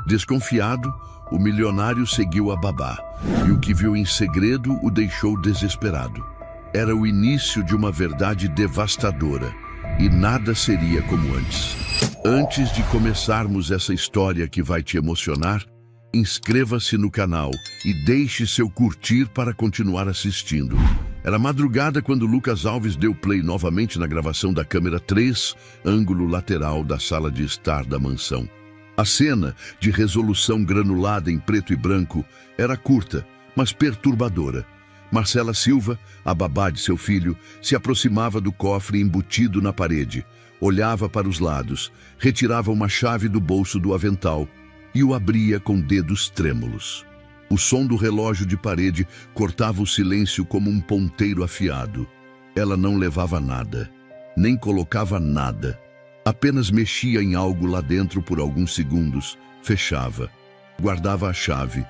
Desconfiado, o milionário seguiu a babá, e o que viu em segredo o deixou desesperado. Era o início de uma verdade devastadora, e nada seria como antes. Antes de começarmos essa história que vai te emocionar, inscreva-se no canal e deixe seu curtir para continuar assistindo. Era madrugada quando Lucas Alves deu play novamente na gravação da câmera 3, ângulo lateral da sala de estar da mansão. A cena, de resolução granulada em preto e branco, era curta, mas perturbadora. Marcela Silva, a babá de seu filho, se aproximava do cofre embutido na parede, olhava para os lados, retirava uma chave do bolso do avental e o abria com dedos trêmulos. O som do relógio de parede cortava o silêncio como um ponteiro afiado. Ela não levava nada, nem colocava nada. Apenas mexia em algo lá dentro por alguns segundos, fechava, guardava a chave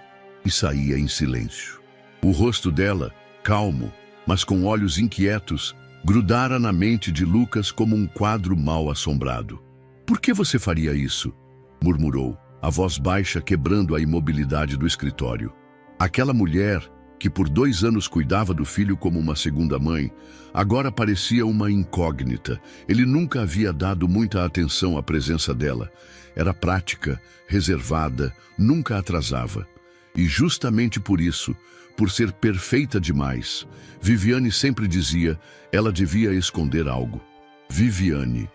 e saía em silêncio. O rosto dela, calmo, mas com olhos inquietos, grudara na mente de Lucas como um quadro mal assombrado. "Por que você faria isso?" murmurou, a voz baixa quebrando a imobilidade do escritório. Aquela mulher, que por 2 anos cuidava do filho como uma segunda mãe, agora parecia uma incógnita. Ele nunca havia dado muita atenção à presença dela. Era prática, reservada, nunca atrasava. E justamente por isso, por ser perfeita demais, Viviane sempre dizia, ela devia esconder algo. Viviane.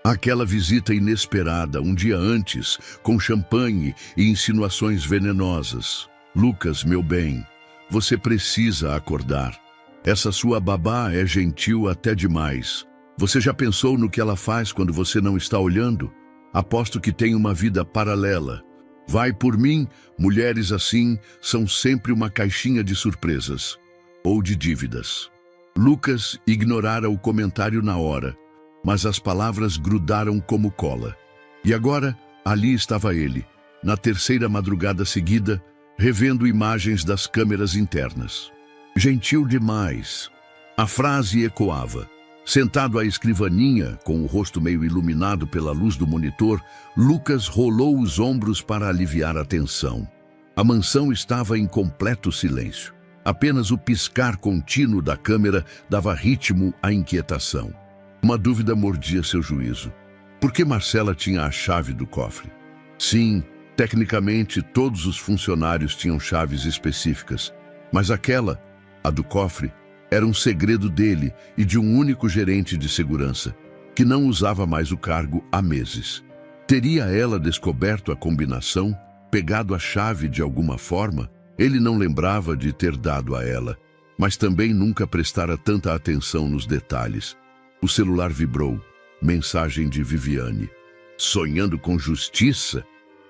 Aquela visita inesperada, um dia antes, com champanhe e insinuações venenosas. "Lucas, meu bem, você precisa acordar. Essa sua babá é gentil até demais. Você já pensou no que ela faz quando você não está olhando? Aposto que tem uma vida paralela. Vai por mim, mulheres assim são sempre uma caixinha de surpresas. Ou de dívidas." Lucas ignorara o comentário na hora, mas as palavras grudaram como cola. E agora, ali estava ele, na 3ª madrugada seguida, revendo imagens das câmeras internas. Gentil demais. A frase ecoava. Sentado à escrivaninha, com o rosto meio iluminado pela luz do monitor, Lucas rolou os ombros para aliviar a tensão. A mansão estava em completo silêncio. Apenas o piscar contínuo da câmera dava ritmo à inquietação. Uma dúvida mordia seu juízo. Por que Marcela tinha a chave do cofre? Sim, tecnicamente todos os funcionários tinham chaves específicas, mas aquela, a do cofre, era um segredo dele e de um único gerente de segurança, que não usava mais o cargo há meses. Teria ela descoberto a combinação, pegado a chave de alguma forma? Ele não lembrava de ter dado a ela, mas também nunca prestara tanta atenção nos detalhes. O celular vibrou. Mensagem de Viviane. "Sonhando com justiça?"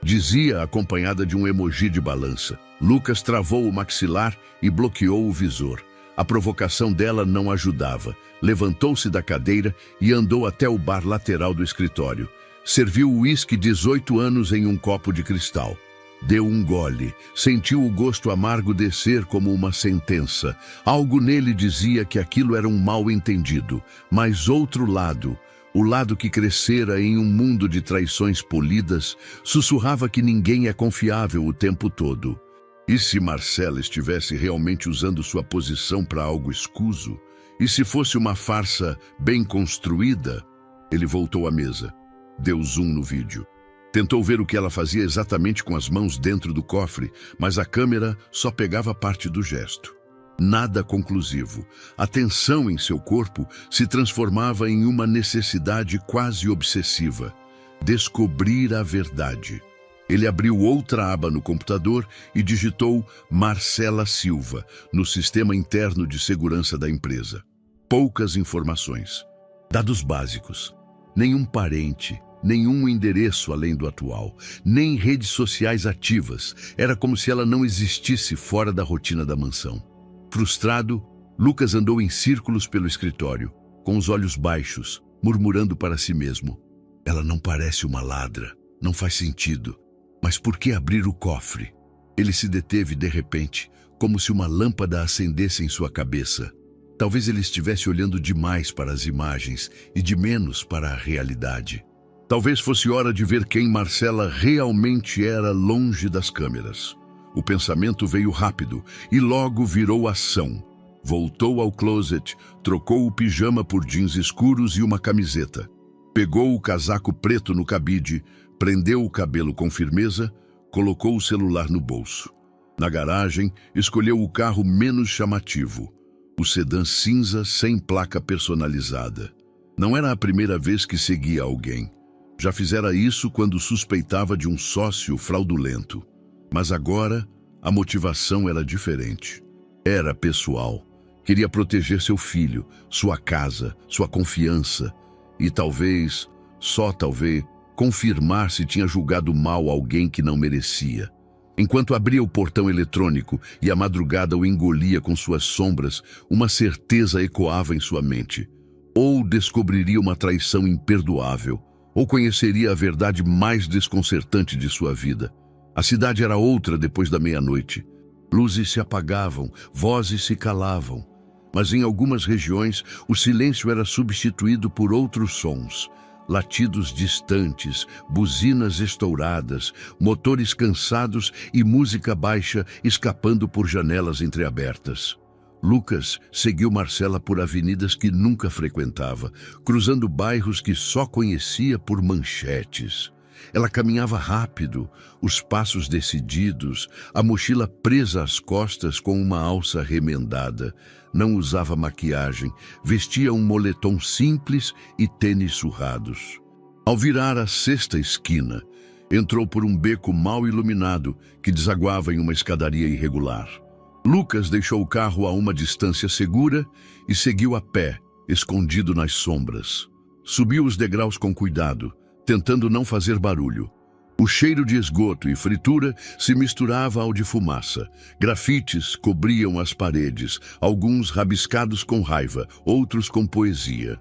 dizia, acompanhada de um emoji de balança. Lucas travou o maxilar e bloqueou o visor. A provocação dela não ajudava. Levantou-se da cadeira e andou até o bar lateral do escritório. Serviu o uísque 18 anos em um copo de cristal. Deu um gole, sentiu o gosto amargo descer como uma sentença. Algo nele dizia que aquilo era um mal-entendido, mas outro lado, o lado que crescera em um mundo de traições polidas, sussurrava que ninguém é confiável o tempo todo. E se Marcela estivesse realmente usando sua posição para algo escuso? E se fosse uma farsa bem construída? Ele voltou à mesa. Deu zoom no vídeo. Tentou ver o que ela fazia exatamente com as mãos dentro do cofre, mas a câmera só pegava parte do gesto. Nada conclusivo. A tensão em seu corpo se transformava em uma necessidade quase obsessiva. Descobrir a verdade. Ele abriu outra aba no computador e digitou Marcela Silva no sistema interno de segurança da empresa. Poucas informações. Dados básicos. Nenhum parente, nenhum endereço além do atual, nem redes sociais ativas. Era como se ela não existisse fora da rotina da mansão. Frustrado, Lucas andou em círculos pelo escritório, com os olhos baixos, murmurando para si mesmo. Ela não parece uma ladra, não faz sentido. Mas por que abrir o cofre? Ele se deteve de repente, como se uma lâmpada acendesse em sua cabeça. Talvez ele estivesse olhando demais para as imagens e de menos para a realidade. Talvez fosse hora de ver quem Marcela realmente era longe das câmeras. O pensamento veio rápido e logo virou ação. Voltou ao closet, trocou o pijama por jeans escuros e uma camiseta. Pegou o casaco preto no cabide, prendeu o cabelo com firmeza, colocou o celular no bolso. Na garagem, escolheu o carro menos chamativo, o sedã cinza sem placa personalizada. Não era a primeira vez que seguia alguém. Já fizera isso quando suspeitava de um sócio fraudulento. Mas agora, a motivação era diferente. Era pessoal. Queria proteger seu filho, sua casa, sua confiança e talvez, só talvez, confirmar se tinha julgado mal alguém que não merecia. Enquanto abria o portão eletrônico e a madrugada o engolia com suas sombras, uma certeza ecoava em sua mente. Ou descobriria uma traição imperdoável, ou conheceria a verdade mais desconcertante de sua vida. A cidade era outra depois da meia-noite. Luzes se apagavam, vozes se calavam. Mas em algumas regiões, o silêncio era substituído por outros sons. Latidos distantes, buzinas estouradas, motores cansados e música baixa escapando por janelas entreabertas. Lucas seguiu Marcela por avenidas que nunca frequentava, cruzando bairros que só conhecia por manchetes. Ela caminhava rápido, os passos decididos, a mochila presa às costas com uma alça remendada. Não usava maquiagem, vestia um moletom simples e tênis surrados. Ao virar a sexta esquina, entrou por um beco mal iluminado que desaguava em uma escadaria irregular. Lucas deixou o carro a uma distância segura e seguiu a pé, escondido nas sombras. Subiu os degraus com cuidado, tentando não fazer barulho. O cheiro de esgoto e fritura se misturava ao de fumaça. Grafites cobriam as paredes, alguns rabiscados com raiva, outros com poesia.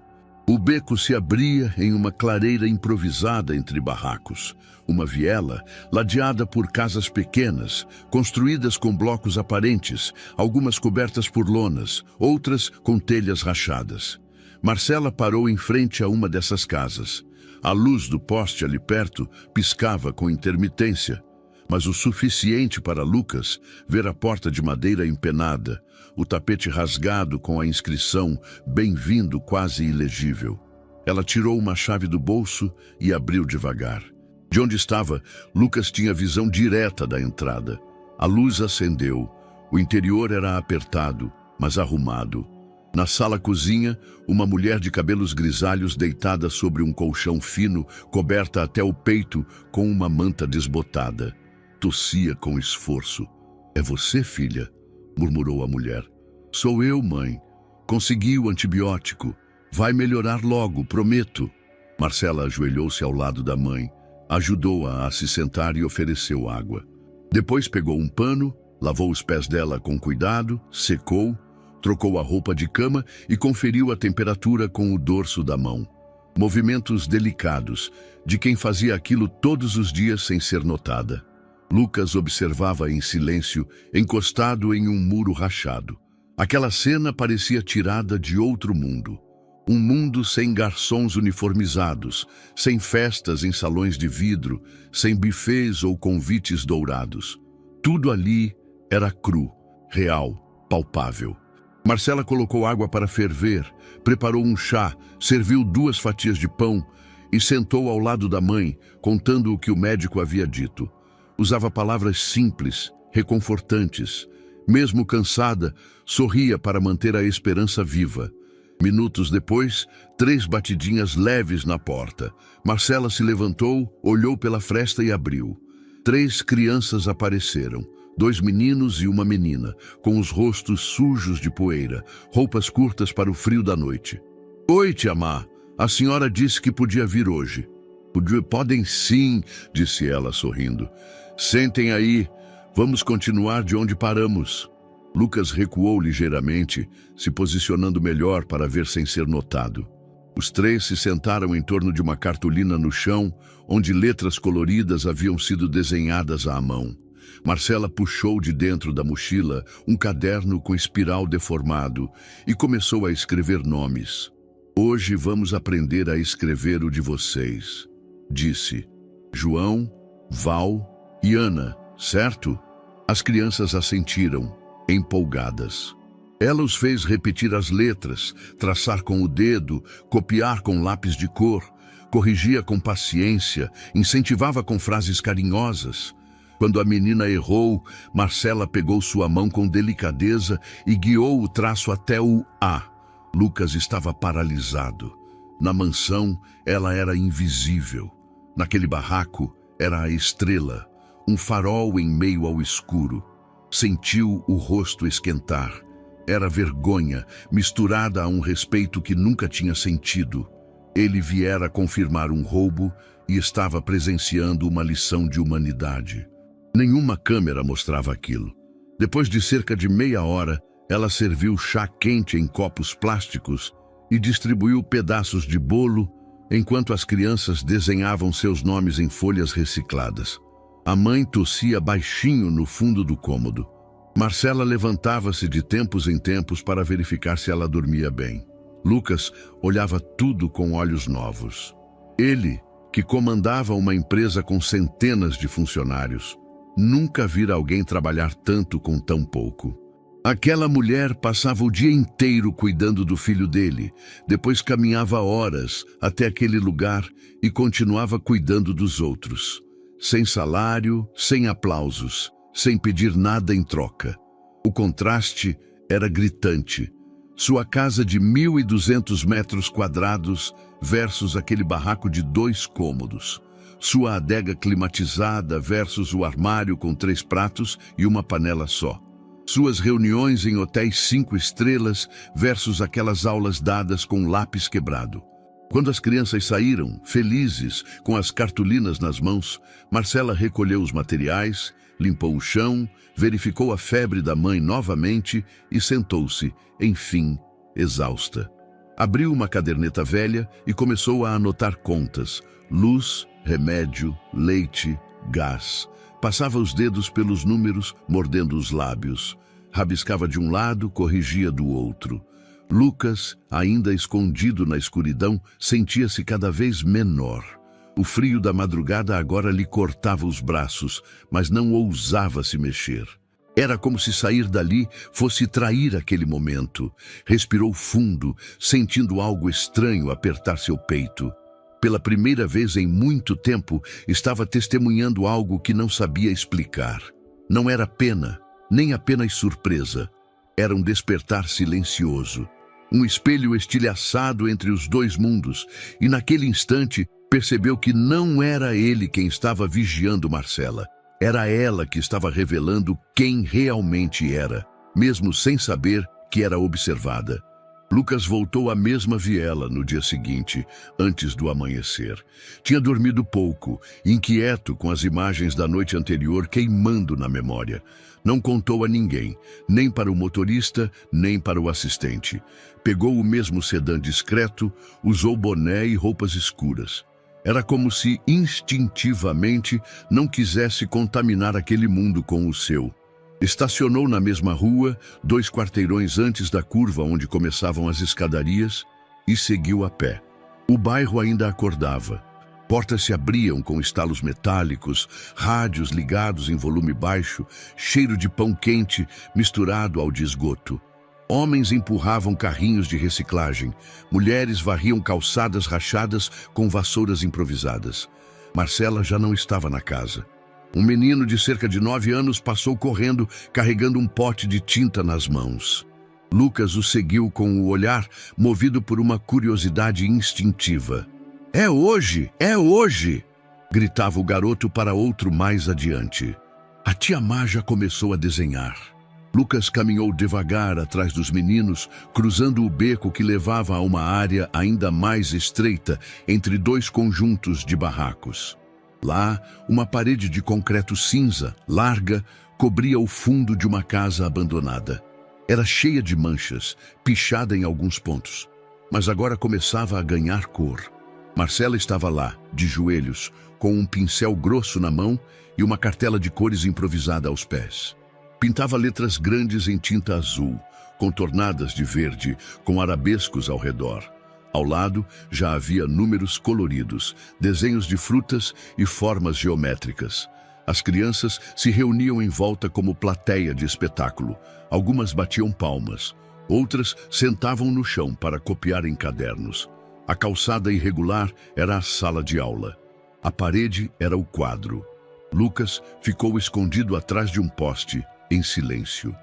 O beco se abria em uma clareira improvisada entre barracos. Uma viela, ladeada por casas pequenas, construídas com blocos aparentes, algumas cobertas por lonas, outras com telhas rachadas. Marcela parou em frente a uma dessas casas. A luz do poste ali perto piscava com intermitência, mas o suficiente para Lucas ver a porta de madeira empenada, o tapete rasgado com a inscrição "Bem-vindo" quase ilegível. Ela tirou uma chave do bolso e abriu devagar. De onde estava, Lucas tinha visão direta da entrada. A luz acendeu. O interior era apertado, mas arrumado. Na sala-cozinha, uma mulher de cabelos grisalhos deitada sobre um colchão fino, coberta até o peito com uma manta desbotada. Tossia com esforço. "É você, filha?" murmurou a mulher. "Sou eu, mãe. Consegui o antibiótico. Vai melhorar logo, prometo." Marcela ajoelhou-se ao lado da mãe, ajudou-a a se sentar e ofereceu água. Depois pegou um pano, lavou os pés dela com cuidado, secou, trocou a roupa de cama e conferiu a temperatura com o dorso da mão. Movimentos delicados, de quem fazia aquilo todos os dias sem ser notada. Lucas observava em silêncio, encostado em um muro rachado. Aquela cena parecia tirada de outro mundo. Um mundo sem garçons uniformizados, sem festas em salões de vidro, sem buffets ou convites dourados. Tudo ali era cru, real, palpável. Marcela colocou água para ferver, preparou um chá, serviu 2 fatias de pão e sentou ao lado da mãe, contando o que o médico havia dito. Usava palavras simples, reconfortantes. Mesmo cansada, sorria para manter a esperança viva. Minutos depois, 3 batidinhas leves na porta. Marcela se levantou, olhou pela fresta e abriu. 3 crianças apareceram. 2 meninos e uma menina, com os rostos sujos de poeira, roupas curtas para o frio da noite. "Oi, tia Má, a senhora disse que podia vir hoje." "Podem sim", disse ela sorrindo. "Sentem aí, vamos continuar de onde paramos." Lucas recuou ligeiramente, se posicionando melhor para ver sem ser notado. Os 3 se sentaram em torno de uma cartolina no chão, onde letras coloridas haviam sido desenhadas à mão. Marcela puxou de dentro da mochila um caderno com espiral deformado e começou a escrever nomes. "Hoje vamos aprender a escrever o de vocês." disse. João, Val e Ana, certo? As crianças assentiram, empolgadas. Ela os fez repetir as letras, traçar com o dedo, copiar com lápis de cor, corrigia com paciência, incentivava com frases carinhosas. Quando a menina errou, Marcela pegou sua mão com delicadeza e guiou o traço até o A. Lucas estava paralisado. Na mansão, ela era invisível. Naquele barraco, era a estrela, um farol em meio ao escuro. Sentiu o rosto esquentar. Era vergonha, misturada a um respeito que nunca tinha sentido. Ele viera confirmar um roubo e estava presenciando uma lição de humanidade. Nenhuma câmera mostrava aquilo. Depois de cerca de meia hora, ela serviu chá quente em copos plásticos e distribuiu pedaços de bolo enquanto as crianças desenhavam seus nomes em folhas recicladas. A mãe tossia baixinho no fundo do cômodo. Marcela levantava-se de tempos em tempos para verificar se ela dormia bem. Lucas olhava tudo com olhos novos. Ele, que comandava uma empresa com centenas de funcionários, nunca vira alguém trabalhar tanto com tão pouco. Aquela mulher passava o dia inteiro cuidando do filho dele, depois caminhava horas até aquele lugar e continuava cuidando dos outros. Sem salário, sem aplausos, sem pedir nada em troca. O contraste era gritante. Sua casa de 1.200 metros quadrados versus aquele barraco de 2 cômodos. Sua adega climatizada versus o armário com 3 pratos e uma panela só. Suas reuniões em hotéis 5 estrelas versus aquelas aulas dadas com lápis quebrado. Quando as crianças saíram, felizes, com as cartolinas nas mãos, Marcela recolheu os materiais, limpou o chão, verificou a febre da mãe novamente e sentou-se, enfim, exausta. Abriu uma caderneta velha e começou a anotar contas: luz, remédio, leite, gás. Passava os dedos pelos números, mordendo os lábios. Rabiscava de um lado, corrigia do outro. Lucas, ainda escondido na escuridão, sentia-se cada vez menor. O frio da madrugada agora lhe cortava os braços, mas não ousava se mexer. Era como se sair dali fosse trair aquele momento. Respirou fundo, sentindo algo estranho apertar seu peito. Pela primeira vez em muito tempo, estava testemunhando algo que não sabia explicar. Não era pena, nem apenas surpresa. Era um despertar silencioso. Um espelho estilhaçado entre os 2 mundos, e naquele instante percebeu que não era ele quem estava vigiando Marcela. Era ela que estava revelando quem realmente era, mesmo sem saber que era observada. Lucas voltou à mesma viela no dia seguinte, antes do amanhecer. Tinha dormido pouco, inquieto com as imagens da noite anterior queimando na memória. Não contou a ninguém, nem para o motorista, nem para o assistente. Pegou o mesmo sedã discreto, usou boné e roupas escuras. Era como se, instintivamente, não quisesse contaminar aquele mundo com o seu. Estacionou na mesma rua, 2 quarteirões antes da curva onde começavam as escadarias, e seguiu a pé. O bairro ainda acordava. Portas se abriam com estalos metálicos, rádios ligados em volume baixo, cheiro de pão quente misturado ao de esgoto. Homens empurravam carrinhos de reciclagem, mulheres varriam calçadas rachadas com vassouras improvisadas. Marcela já não estava na casa. Um menino de cerca de 9 anos passou correndo, carregando um pote de tinta nas mãos. Lucas o seguiu com o olhar, movido por uma curiosidade instintiva. É hoje! É hoje! Gritava o garoto para outro mais adiante. A tia Má já começou a desenhar. Lucas caminhou devagar atrás dos meninos, cruzando o beco que levava a uma área ainda mais estreita entre 2 conjuntos de barracos. Lá, uma parede de concreto cinza, larga, cobria o fundo de uma casa abandonada. Era cheia de manchas, pichada em alguns pontos, mas agora começava a ganhar cor. Marcela estava lá, de joelhos, com um pincel grosso na mão e uma cartela de cores improvisada aos pés. Pintava letras grandes em tinta azul, contornadas de verde, com arabescos ao redor. Ao lado já havia números coloridos, desenhos de frutas e formas geométricas. As crianças se reuniam em volta como plateia de espetáculo. Algumas batiam palmas, outras sentavam no chão para copiar em cadernos. A calçada irregular era a sala de aula. A parede era o quadro. Lucas ficou escondido atrás de um poste, em silêncio.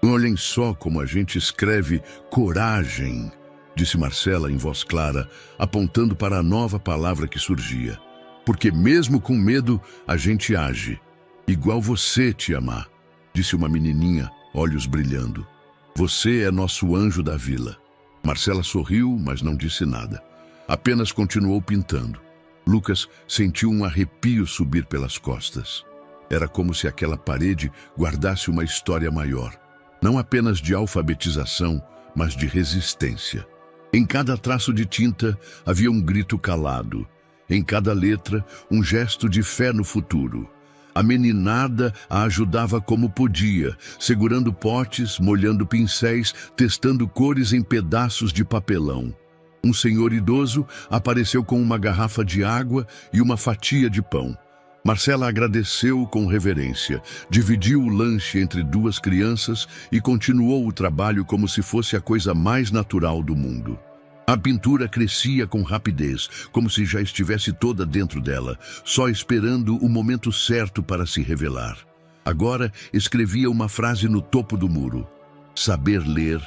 "Olhem só como a gente escreve coragem", disse Marcela em voz clara, apontando para a nova palavra que surgia. "Porque mesmo com medo, a gente age. Igual você, tia Má", disse uma menininha, olhos brilhando. "Você é nosso anjo da vila." Marcela sorriu, mas não disse nada. Apenas continuou pintando. Lucas sentiu um arrepio subir pelas costas. Era como se aquela parede guardasse uma história maior, não apenas de alfabetização, mas de resistência. Em cada traço de tinta havia um grito calado. Em cada letra, um gesto de fé no futuro. A meninada a ajudava como podia, segurando potes, molhando pincéis, testando cores em pedaços de papelão. Um senhor idoso apareceu com uma garrafa de água e uma fatia de pão. Marcela agradeceu com reverência, dividiu o lanche entre duas crianças e continuou o trabalho como se fosse a coisa mais natural do mundo. A pintura crescia com rapidez, como se já estivesse toda dentro dela, só esperando o momento certo para se revelar. Agora escrevia uma frase no topo do muro: "Saber ler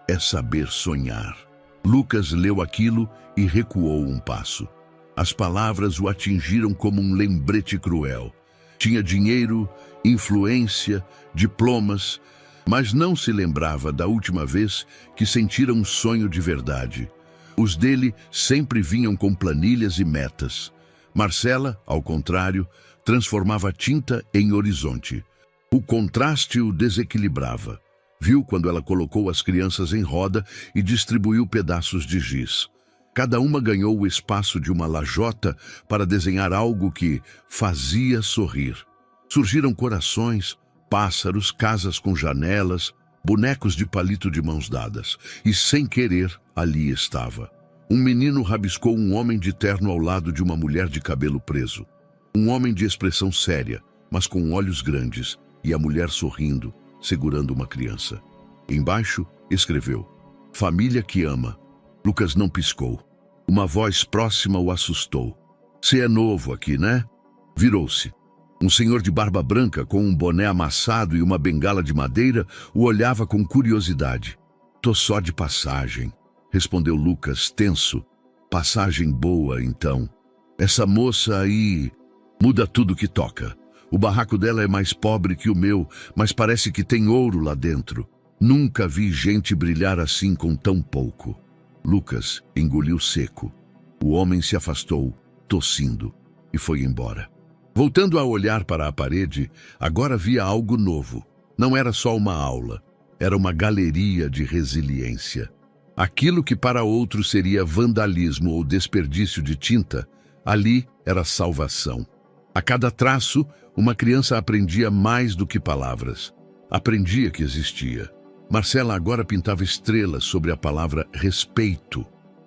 é saber sonhar." Lucas leu aquilo e recuou um passo. As palavras o atingiram como um lembrete cruel. Tinha dinheiro, influência, diplomas, mas não se lembrava da última vez que sentira um sonho de verdade. Os dele sempre vinham com planilhas e metas. Marcela, ao contrário, transformava tinta em horizonte. O contraste o desequilibrava. Viu quando ela colocou as crianças em roda e distribuiu pedaços de giz. Cada uma ganhou o espaço de uma lajota para desenhar algo que fazia sorrir. Surgiram corações, pássaros, casas com janelas, bonecos de palito de mãos dadas. E sem querer, ali estava. Um menino rabiscou um homem de terno ao lado de uma mulher de cabelo preso. Um homem de expressão séria, mas com olhos grandes, e a mulher sorrindo, segurando uma criança. Embaixo, escreveu: "Família que ama." Lucas não piscou. Uma voz próxima o assustou. "Você é novo aqui, né?" Virou-se. Um senhor de barba branca, com um boné amassado e uma bengala de madeira, o olhava com curiosidade. "Tô só de passagem", respondeu Lucas, tenso. "Passagem boa, então. Essa moça aí muda tudo que toca. O barraco dela é mais pobre que o meu, mas parece que tem ouro lá dentro. Nunca vi gente brilhar assim com tão pouco." Lucas engoliu seco. O homem se afastou, tossindo, e foi embora. Voltando a olhar para a parede, agora via algo novo. Não era só uma aula, era uma galeria de resiliência. Aquilo que para outros seria vandalismo ou desperdício de tinta, ali era salvação. A cada traço, uma criança aprendia mais do que palavras. Aprendia que existia. Marcela agora pintava estrelas sobre a palavra respeito.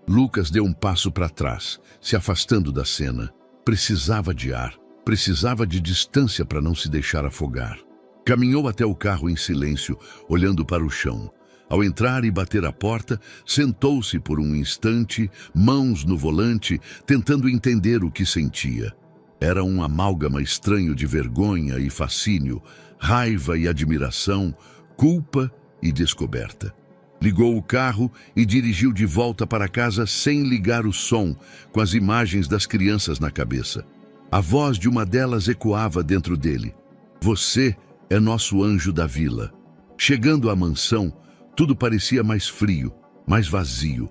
Lucas deu um passo para trás, se afastando da cena. Precisava de ar, precisava de distância para não se deixar afogar. Caminhou até o carro em silêncio, olhando para o chão. Ao entrar e bater a porta, sentou-se por um instante, mãos no volante, tentando entender o que sentia. Era um amálgama estranho de vergonha e fascínio, raiva e admiração, culpa e descoberta. Ligou o carro e dirigiu de volta para casa sem ligar o som, com as imagens das crianças na cabeça. A voz de uma delas ecoava dentro dele: "Você é nosso anjo da vila." Chegando à mansão, tudo parecia mais frio, mais vazio.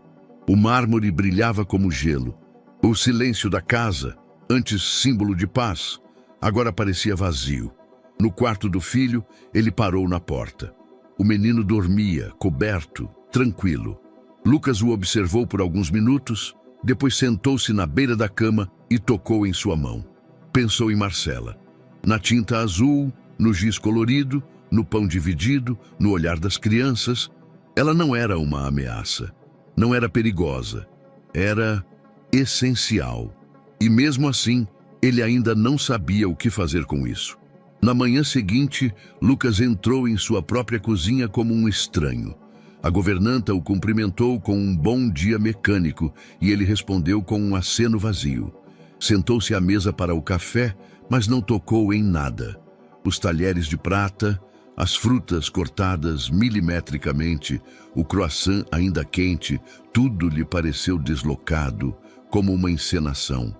O mármore brilhava como gelo. O silêncio da casa, antes símbolo de paz, agora parecia vazio. No quarto do filho, ele parou na porta. O menino dormia, coberto, tranquilo. Lucas o observou por alguns minutos, depois sentou-se na beira da cama e tocou em sua mão. Pensou em Marcela. Na tinta azul, no giz colorido, no pão dividido, no olhar das crianças. Ela não era uma ameaça. Não era perigosa. Era essencial. E mesmo assim, ele ainda não sabia o que fazer com isso. Na manhã seguinte, Lucas entrou em sua própria cozinha como um estranho. A governanta o cumprimentou com um bom dia mecânico e ele respondeu com um aceno vazio. Sentou-se à mesa para o café, mas não tocou em nada. Os talheres de prata, as frutas cortadas milimetricamente, o croissant ainda quente, tudo lhe pareceu deslocado, como uma encenação.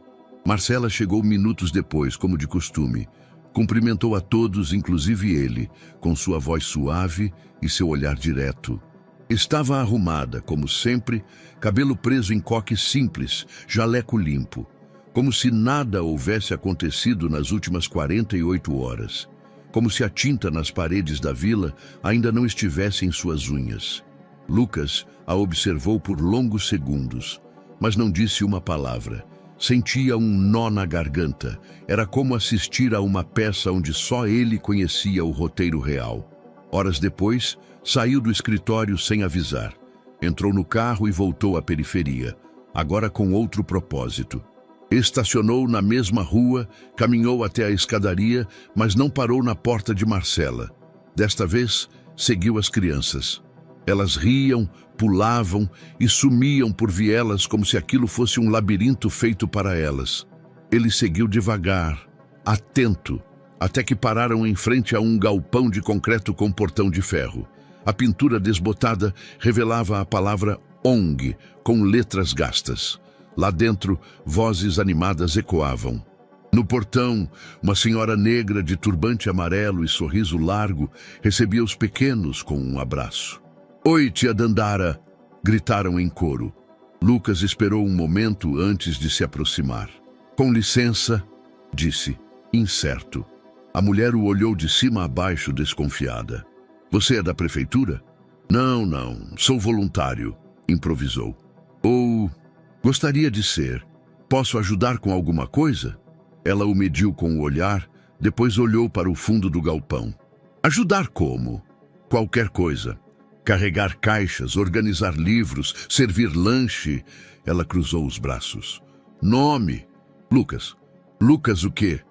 Marcela chegou minutos depois, como de costume. Cumprimentou a todos, inclusive ele, com sua voz suave e seu olhar direto. Estava arrumada, como sempre, cabelo preso em coque simples, jaleco limpo, como se nada houvesse acontecido nas últimas 48 horas, como se a tinta nas paredes da vila ainda não estivesse em suas unhas. Lucas a observou por longos segundos, mas não disse uma palavra. Sentia um nó na garganta. Era como assistir a uma peça onde só ele conhecia o roteiro real. Horas depois, saiu do escritório sem avisar. Entrou no carro e voltou à periferia, agora com outro propósito. Estacionou na mesma rua, caminhou até a escadaria, mas não parou na porta de Marcela. Desta vez, seguiu as crianças. Elas riam, pulavam e sumiam por vielas como se aquilo fosse um labirinto feito para elas. Ele seguiu devagar, atento, até que pararam em frente a um galpão de concreto com portão de ferro. A pintura desbotada revelava a palavra ONG, com letras gastas. Lá dentro, vozes animadas ecoavam. No portão, uma senhora negra de turbante amarelo e sorriso largo recebia os pequenos com um abraço. "Oi, tia Dandara!" gritaram em coro. Lucas esperou um momento antes de se aproximar. "Com licença", disse, incerto. A mulher o olhou de cima a baixo, desconfiada. "Você é da prefeitura?" Não, sou voluntário", improvisou. "Ou gostaria de ser. Posso ajudar com alguma coisa?" Ela o mediu com o olhar, depois olhou para o fundo do galpão. "Ajudar como?" "Qualquer coisa. Carregar caixas, organizar livros, servir lanche." Ela cruzou os braços. "Nome?" "Lucas." "Lucas o quê?"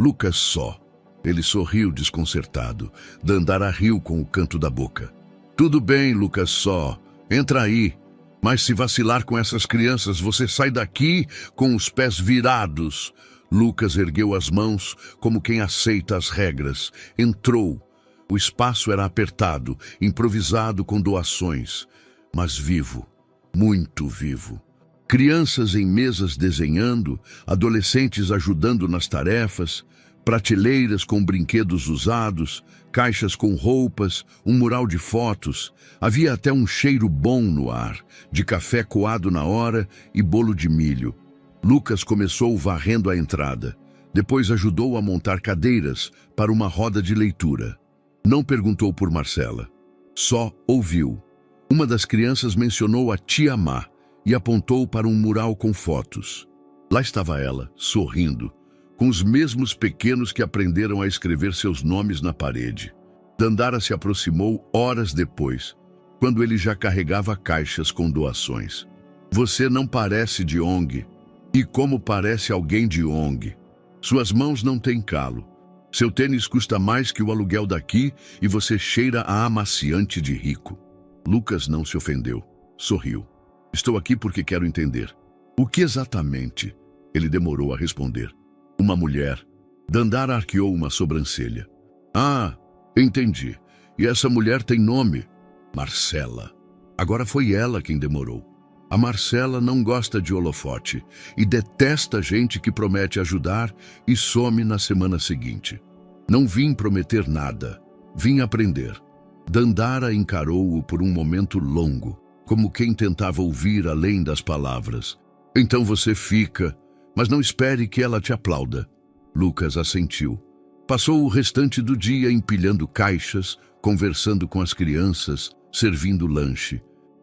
"Lucas só." Ele sorriu desconcertado. Dandara riu com o canto da boca. "Tudo bem, Lucas só. Entra aí. Mas se vacilar com essas crianças, você sai daqui com os pés virados." Lucas ergueu as mãos como quem aceita as regras. Entrou. O espaço era apertado, improvisado com doações, mas vivo, muito vivo. Crianças em mesas desenhando, adolescentes ajudando nas tarefas, prateleiras com brinquedos usados, caixas com roupas, um mural de fotos. Havia até um cheiro bom no ar, de café coado na hora e bolo de milho. Lucas começou varrendo a entrada. Depois ajudou a montar cadeiras para uma roda de leitura. Não perguntou por Marcela. Só ouviu. Uma das crianças mencionou a tia Má e apontou para um mural com fotos. Lá estava ela, sorrindo, com os mesmos pequenos que aprenderam a escrever seus nomes na parede. Dandara se aproximou horas depois, quando ele já carregava caixas com doações. "Você não parece de ONG. E como parece alguém de ONG. Suas mãos não têm calo. Seu tênis custa mais que o aluguel daqui e você cheira a amaciante de rico." Lucas não se ofendeu. Sorriu. "Estou aqui porque quero entender." "O que exatamente?" Ele demorou a responder. "Uma mulher." Dandara arqueou uma sobrancelha. "Ah, entendi. E essa mulher tem nome?" "Marcela." Agora foi ela quem demorou. A Marcela não gosta de holofote e detesta gente que promete ajudar e some na semana seguinte. "Não vim prometer nada. Vim aprender." Dandara encarou-o por um momento longo, como quem tentava ouvir além das palavras. "Então você fica, mas não espere que ela te aplauda." Lucas assentiu. Passou o restante do dia empilhando caixas, conversando com as crianças, servindo lanche.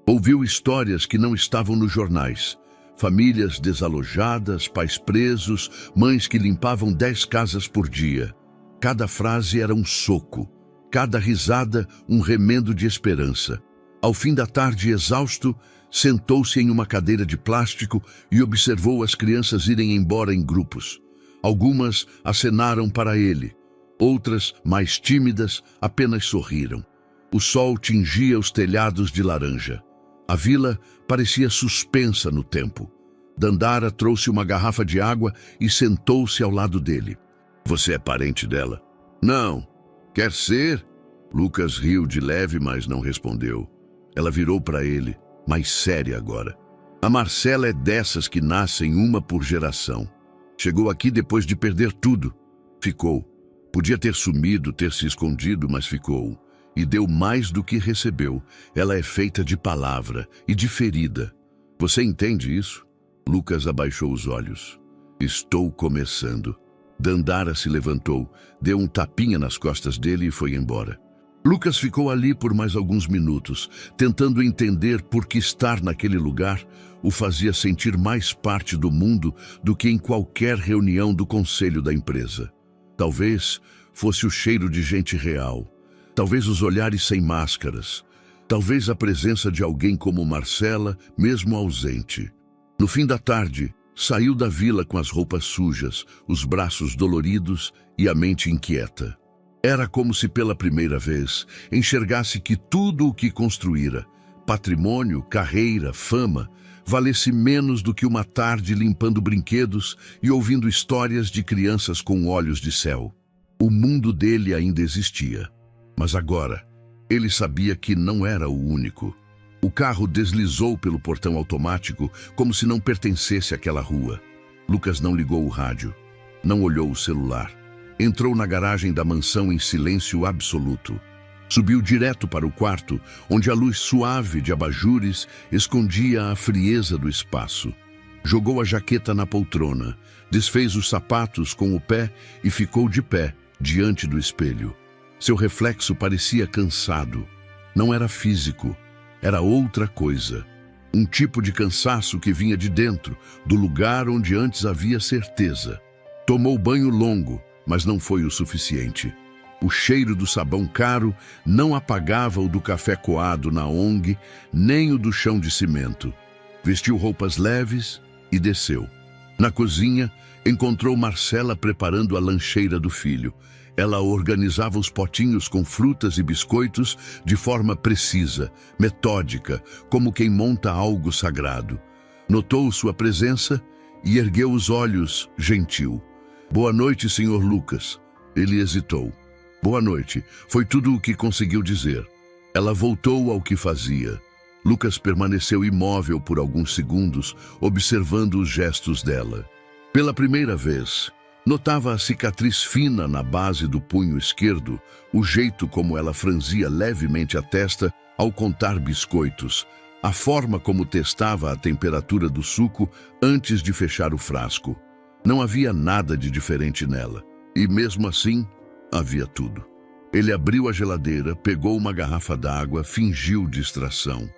Ouviu histórias que não estavam nos jornais. Famílias desalojadas, pais presos, mães que limpavam 10 casas por dia. Cada frase era um soco, cada risada um remendo de esperança. Ao fim da tarde, exausto, sentou-se em uma cadeira de plástico e observou as crianças irem embora em grupos. Algumas acenaram para ele. Outras, mais tímidas, apenas sorriram. O sol tingia os telhados de laranja. A vila parecia suspensa no tempo. Dandara trouxe uma garrafa de água e sentou-se ao lado dele. Você é parente dela? Não. Quer ser? Lucas riu de leve, mas não respondeu. Ela virou para ele, mais séria agora. A Marcela é dessas que nascem uma por geração. Chegou aqui depois de perder tudo. Ficou. Podia ter sumido, ter se escondido, mas ficou. E deu mais do que recebeu. Ela é feita de palavra e de ferida. Você entende isso? Lucas abaixou os olhos. Estou começando. Dandara se levantou, deu um tapinha nas costas dele e foi embora. Lucas ficou ali por mais alguns minutos, tentando entender por que estar naquele lugar o fazia sentir mais parte do mundo do que em qualquer reunião do conselho da empresa. Talvez fosse o cheiro de gente real, talvez os olhares sem máscaras, talvez a presença de alguém como Marcela, mesmo ausente. No fim da tarde, saiu da vila com as roupas sujas, os braços doloridos e a mente inquieta. Era como se pela primeira vez enxergasse que tudo o que construíra, patrimônio, carreira, fama, valesse menos do que uma tarde limpando brinquedos e ouvindo histórias de crianças com olhos de céu. O mundo dele ainda existia, mas agora ele sabia que não era o único. O carro deslizou pelo portão automático como se não pertencesse àquela rua. Lucas não ligou o rádio, não olhou o celular. Entrou na garagem da mansão em silêncio absoluto. Subiu direto para o quarto, onde a luz suave de abajures escondia a frieza do espaço. Jogou a jaqueta na poltrona, desfez os sapatos com o pé e ficou de pé, diante do espelho. Seu reflexo parecia cansado. Não era físico, era outra coisa. Um tipo de cansaço que vinha de dentro, do lugar onde antes havia certeza. Tomou banho longo, mas não foi o suficiente. O cheiro do sabão caro não apagava o do café coado na ONG, nem o do chão de cimento. Vestiu roupas leves e desceu. Na cozinha, encontrou Marcela preparando a lancheira do filho. Ela organizava os potinhos com frutas e biscoitos de forma precisa, metódica, como quem monta algo sagrado. Notou sua presença e ergueu os olhos, gentil. Boa noite, Sr. Lucas. Ele hesitou. Boa noite. Foi tudo o que conseguiu dizer. Ela voltou ao que fazia. Lucas permaneceu imóvel por alguns segundos, observando os gestos dela. Pela primeira vez, notava a cicatriz fina na base do punho esquerdo, o jeito como ela franzia levemente a testa ao contar biscoitos, a forma como testava a temperatura do suco antes de fechar o frasco. Não havia nada de diferente nela, e mesmo assim, havia tudo. Ele abriu a geladeira, pegou uma garrafa d'água, fingiu distração.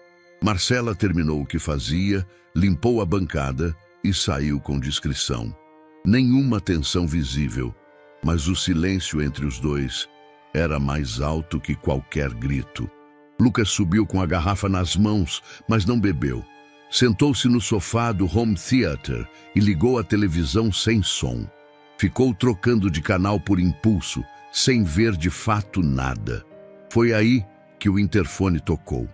Marcela terminou o que fazia, limpou a bancada e saiu com discrição. Nenhuma tensão visível, mas o silêncio entre os dois era mais alto que qualquer grito. Lucas subiu com a garrafa nas mãos, mas não bebeu. Sentou-se no sofá do home theater e ligou a televisão sem som. Ficou trocando de canal por impulso, sem ver de fato nada. Foi aí que o interfone tocou.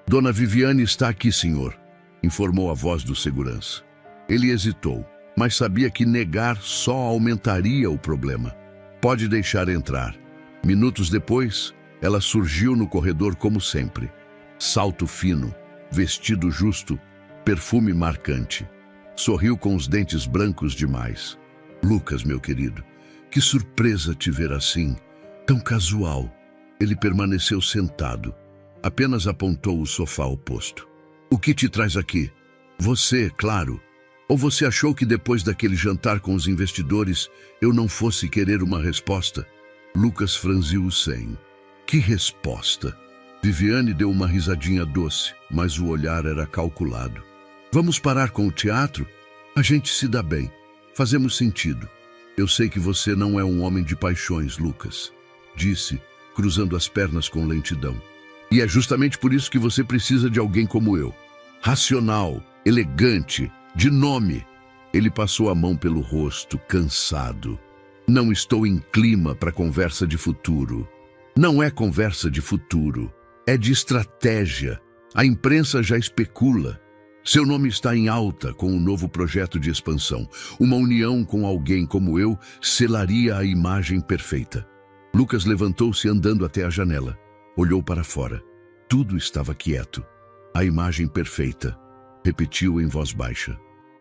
Dona Viviane está aqui, senhor, informou a voz do segurança. Ele hesitou, mas sabia que negar só aumentaria o problema. Pode deixar entrar. Minutos depois, ela surgiu no corredor como sempre. Salto fino, vestido justo, perfume marcante. Sorriu com os dentes brancos demais. Lucas, meu querido, que surpresa te ver assim, tão casual. Ele permaneceu sentado. Apenas apontou o sofá oposto. O que te traz aqui? Você, claro. Ou você achou que depois daquele jantar com os investidores eu não fosse querer uma resposta? Lucas franziu o senho. Que resposta? Viviane deu uma risadinha doce, mas o olhar era calculado. Vamos parar com o teatro? A gente se dá bem. Fazemos sentido. Eu sei que você não é um homem de paixões, Lucas, disse, cruzando as pernas com lentidão. E é justamente por isso que você precisa de alguém como eu. racional, elegante, de nome. Ele passou a mão pelo rosto, cansado. Não estou em clima para conversa de futuro. Não é conversa de futuro, é de estratégia. A imprensa já especula. Seu nome está em alta com o novo projeto de expansão. Uma união com alguém como eu selaria a imagem perfeita. Lucas levantou-se andando até a janela. Olhou para fora. Tudo estava quieto. A imagem perfeita. Repetiu em voz baixa.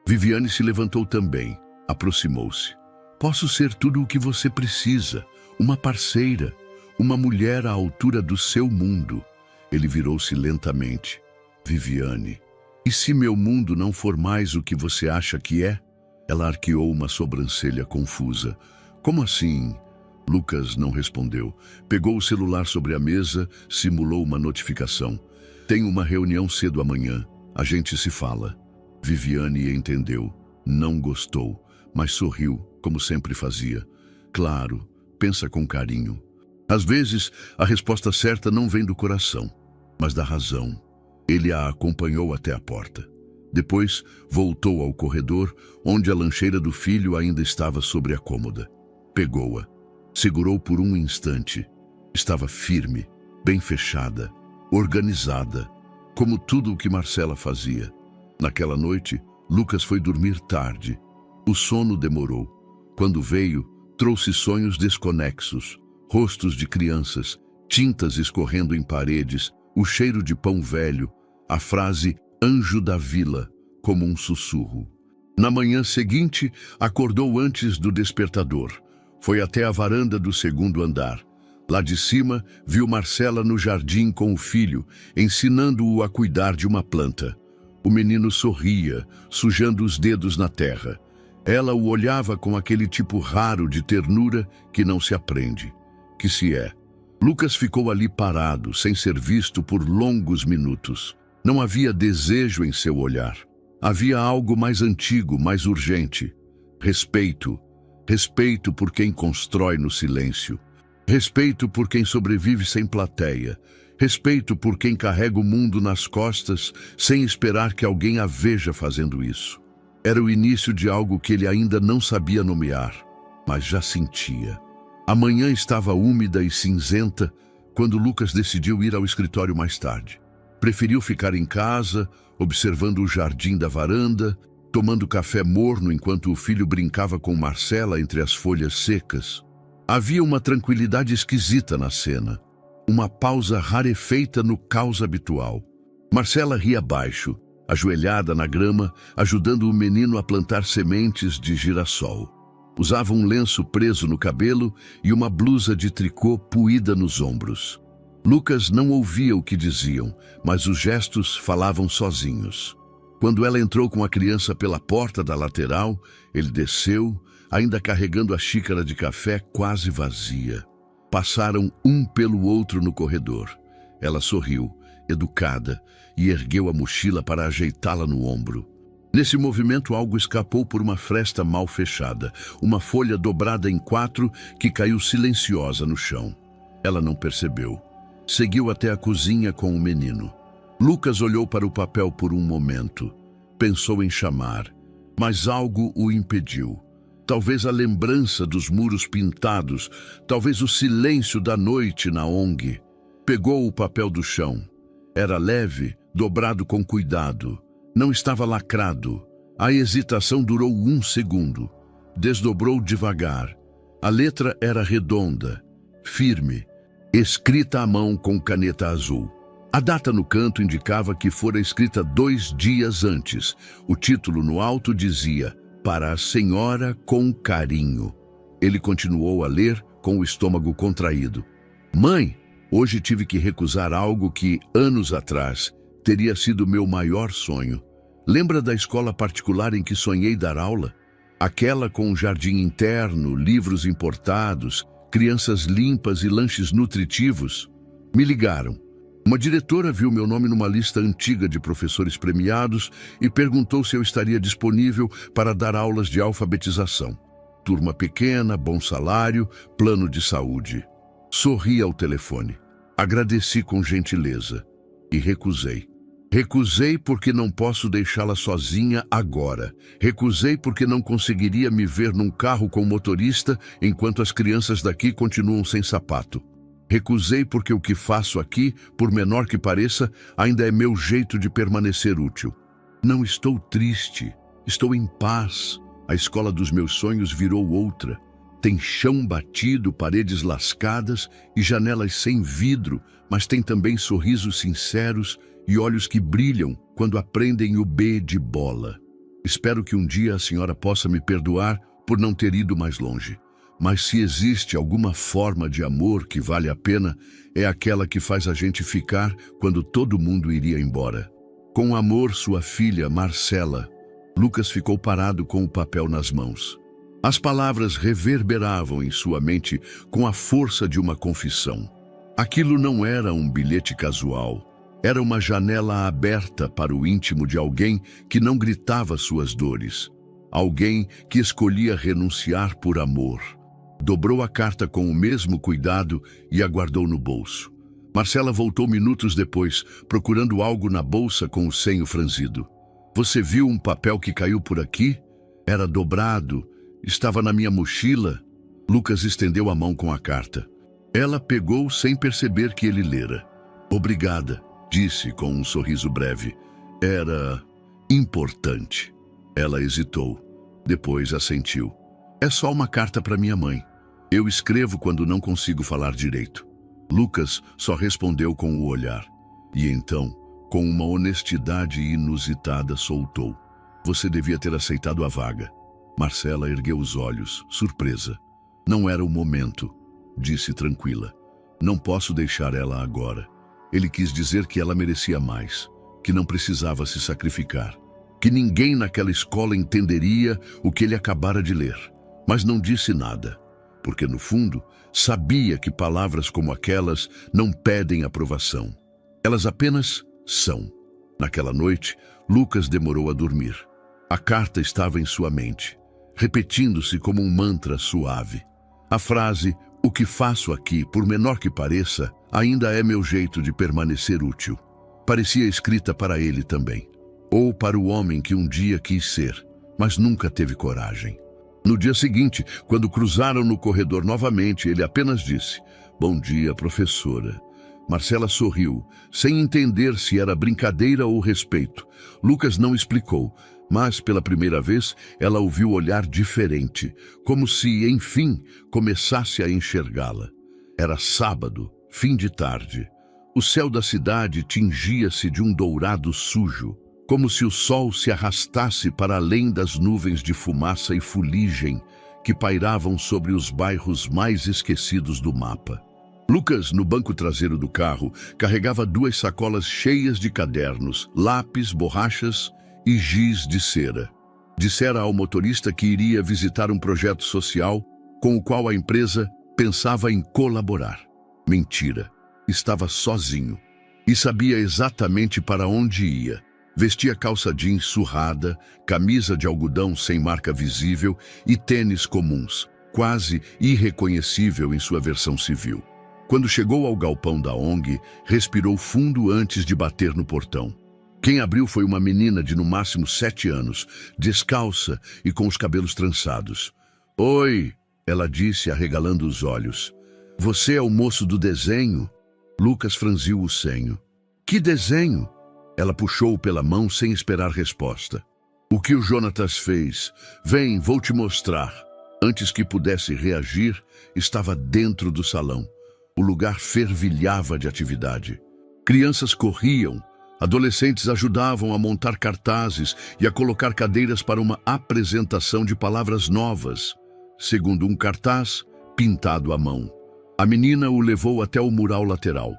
Viviane se levantou também. Aproximou-se. Posso ser tudo o que você precisa. Uma parceira. Uma mulher à altura do seu mundo. Ele virou-se lentamente. Viviane. E se meu mundo não for mais o que você acha que é? Ela arqueou uma sobrancelha confusa. Como assim? Lucas não respondeu. Pegou o celular sobre a mesa, simulou uma notificação. Tenho uma reunião cedo amanhã. A gente se fala. Viviane entendeu. Não gostou, mas sorriu, como sempre fazia. Claro, pensa com carinho. Às vezes, a resposta certa não vem do coração, mas da razão. Ele a acompanhou até a porta. Depois, voltou ao corredor, onde a lancheira do filho ainda estava sobre a cômoda. Pegou-a. Segurou por um instante. Estava firme, bem fechada, organizada, como tudo o que Marcela fazia. Naquela noite, Lucas foi dormir tarde. O sono demorou. Quando veio, trouxe sonhos desconexos, rostos de crianças, tintas escorrendo em paredes, o cheiro de pão velho, a frase "anjo da vila", como um sussurro. Na manhã seguinte, acordou antes do despertador. Foi até a varanda do segundo andar. Lá de cima, viu Marcela no jardim com o filho, ensinando-o a cuidar de uma planta. O menino sorria, sujando os dedos na terra. Ela o olhava com aquele tipo raro de ternura que não se aprende, que se é. Lucas ficou ali parado, sem ser visto por longos minutos. Não havia desejo em seu olhar. Havia algo mais antigo, mais urgente. Respeito. Respeito por quem constrói no silêncio. Respeito por quem sobrevive sem plateia. Respeito por quem carrega o mundo nas costas sem esperar que alguém a veja fazendo isso. Era o início de algo que ele ainda não sabia nomear, mas já sentia. A manhã estava úmida e cinzenta quando Lucas decidiu ir ao escritório mais tarde. Preferiu ficar em casa, observando o jardim da varanda, tomando café morno enquanto o filho brincava com Marcela entre as folhas secas. Havia uma tranquilidade esquisita na cena, uma pausa rarefeita no caos habitual. Marcela ria baixo, ajoelhada na grama, ajudando o menino a plantar sementes de girassol. Usava um lenço preso no cabelo e uma blusa de tricô puída nos ombros. Lucas não ouvia o que diziam, mas os gestos falavam sozinhos. Quando ela entrou com a criança pela porta da lateral, ele desceu, ainda carregando a xícara de café quase vazia. Passaram um pelo outro no corredor. Ela sorriu, educada, e ergueu a mochila para ajeitá-la no ombro. Nesse movimento, algo escapou por uma fresta mal fechada, uma folha dobrada em 4 que caiu silenciosa no chão. Ela não percebeu. Seguiu até a cozinha com o menino. Lucas olhou para o papel por um momento. Pensou em chamar, mas algo o impediu. Talvez a lembrança dos muros pintados, talvez o silêncio da noite na ONG. Pegou o papel do chão. Era leve, dobrado com cuidado. Não estava lacrado. A hesitação durou 1 segundo. Desdobrou devagar. A letra era redonda, firme, escrita à mão com caneta azul. A data no canto indicava que fora escrita 2 dias antes. O título no alto dizia: "Para a senhora com carinho". Ele continuou a ler com o estômago contraído. "Mãe, hoje tive que recusar algo que, anos atrás, teria sido meu maior sonho. Lembra da escola particular em que sonhei dar aula? Aquela com um jardim interno, livros importados, crianças limpas e lanches nutritivos? Me ligaram. Uma diretora viu meu nome numa lista antiga de professores premiados e perguntou se eu estaria disponível para dar aulas de alfabetização. Turma pequena, bom salário, plano de saúde. Sorri ao telefone. Agradeci com gentileza e recusei. Recusei porque não posso deixá-la sozinha agora. Recusei porque não conseguiria me ver num carro com motorista enquanto as crianças daqui continuam sem sapato. Recusei porque o que faço aqui, por menor que pareça, ainda é meu jeito de permanecer útil. Não estou triste, estou em paz. A escola dos meus sonhos virou outra. Tem chão batido, paredes lascadas e janelas sem vidro, mas tem também sorrisos sinceros e olhos que brilham quando aprendem o B de bola. Espero que um dia a senhora possa me perdoar por não ter ido mais longe. Mas se existe alguma forma de amor que vale a pena, é aquela que faz a gente ficar quando todo mundo iria embora. Com amor, sua filha, Marcela. Lucas ficou parado com o papel nas mãos. As palavras reverberavam em sua mente com a força de uma confissão. Aquilo não era um bilhete casual. Era uma janela aberta para o íntimo de alguém que não gritava suas dores. Alguém que escolhia renunciar por amor. Dobrou a carta com o mesmo cuidado e a guardou no bolso. Marcela voltou minutos depois, procurando algo na bolsa com o senho franzido. Você viu um papel que caiu por aqui? Era dobrado. Estava na minha mochila. Lucas estendeu a mão com a carta. Ela pegou sem perceber que ele lera. Obrigada, disse com um sorriso breve. Era importante. Ela hesitou. Depois assentiu. É só uma carta para minha mãe. Eu escrevo quando não consigo falar direito. Lucas só respondeu com o olhar. E então, com uma honestidade inusitada, soltou. Você devia ter aceitado a vaga. Marcela ergueu os olhos, surpresa. Não era o momento, disse tranquila. Não posso deixar ela agora. Ele quis dizer que ela merecia mais, que não precisava se sacrificar, que ninguém naquela escola entenderia o que ele acabara de ler. Mas não disse nada, porque no fundo sabia que palavras como aquelas não pedem aprovação. Elas apenas são. Naquela noite, Lucas demorou a dormir. A carta estava em sua mente, repetindo-se como um mantra suave. A frase, o que faço aqui, por menor que pareça, ainda é meu jeito de permanecer útil. Parecia escrita para ele também. Ou para o homem que um dia quis ser, mas nunca teve coragem. No dia seguinte, quando cruzaram no corredor novamente, ele apenas disse, bom dia, professora. Marcela sorriu, sem entender se era brincadeira ou respeito. Lucas não explicou, mas pela primeira vez ela ouviu olhar diferente, como se, enfim, começasse a enxergá-la. Era sábado, fim de tarde. O céu da cidade tingia-se de um dourado sujo, como se o sol se arrastasse para além das nuvens de fumaça e fuligem que pairavam sobre os bairros mais esquecidos do mapa. Lucas, no banco traseiro do carro, carregava 2 sacolas cheias de cadernos, lápis, borrachas e giz de cera. Dissera ao motorista que iria visitar um projeto social com o qual a empresa pensava em colaborar. Mentira. Estava sozinho e sabia exatamente para onde ia. Vestia calça jeans surrada, camisa de algodão sem marca visível e tênis comuns, quase irreconhecível em sua versão civil. Quando chegou ao galpão da ONG, respirou fundo antes de bater no portão. Quem abriu foi uma menina de no máximo 7 anos, descalça e com os cabelos trançados. Oi, ela disse, arregalando os olhos. Você é o moço do desenho? Lucas franziu o senho. Que desenho? Ela puxou-o pela mão sem esperar resposta. O que o Jonatas fez? Vem, vou te mostrar. Antes que pudesse reagir, estava dentro do salão. O lugar fervilhava de atividade. Crianças corriam, adolescentes ajudavam a montar cartazes e a colocar cadeiras para uma apresentação de palavras novas, segundo um cartaz pintado à mão. A menina o levou até o mural lateral,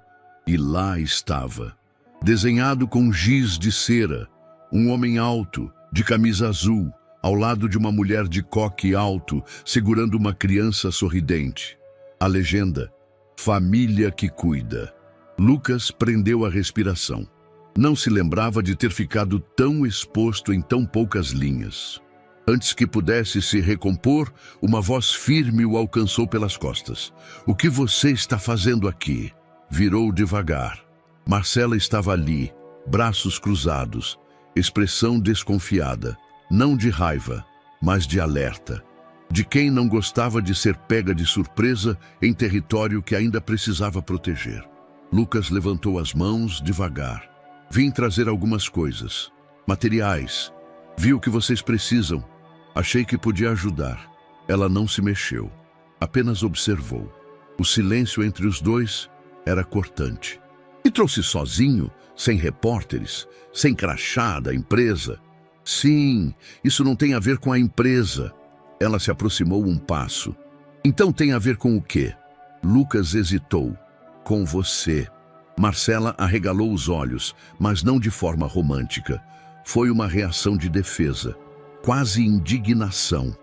e lá estava, desenhado com giz de cera, um homem alto, de camisa azul, ao lado de uma mulher de coque alto, segurando uma criança sorridente. A legenda: Família que cuida. Lucas prendeu a respiração. Não se lembrava de ter ficado tão exposto em tão poucas linhas. Antes que pudesse se recompor, uma voz firme o alcançou pelas costas. O que você está fazendo aqui? Virou devagar. Marcela estava ali, braços cruzados, expressão desconfiada, não de raiva, mas de alerta, de quem não gostava de ser pega de surpresa em território que ainda precisava proteger. Lucas levantou as mãos devagar. Vim trazer algumas coisas, materiais. Vi o que vocês precisam. Achei que podia ajudar. Ela não se mexeu, apenas observou. O silêncio entre os dois era cortante. E trouxe sozinho, sem repórteres, sem crachá da empresa? Sim, isso não tem a ver com a empresa. Ela se aproximou um passo. Então tem a ver com o quê? Lucas hesitou. Com você. Marcela arregalou os olhos, mas não de forma romântica. Foi uma reação de defesa, quase indignação.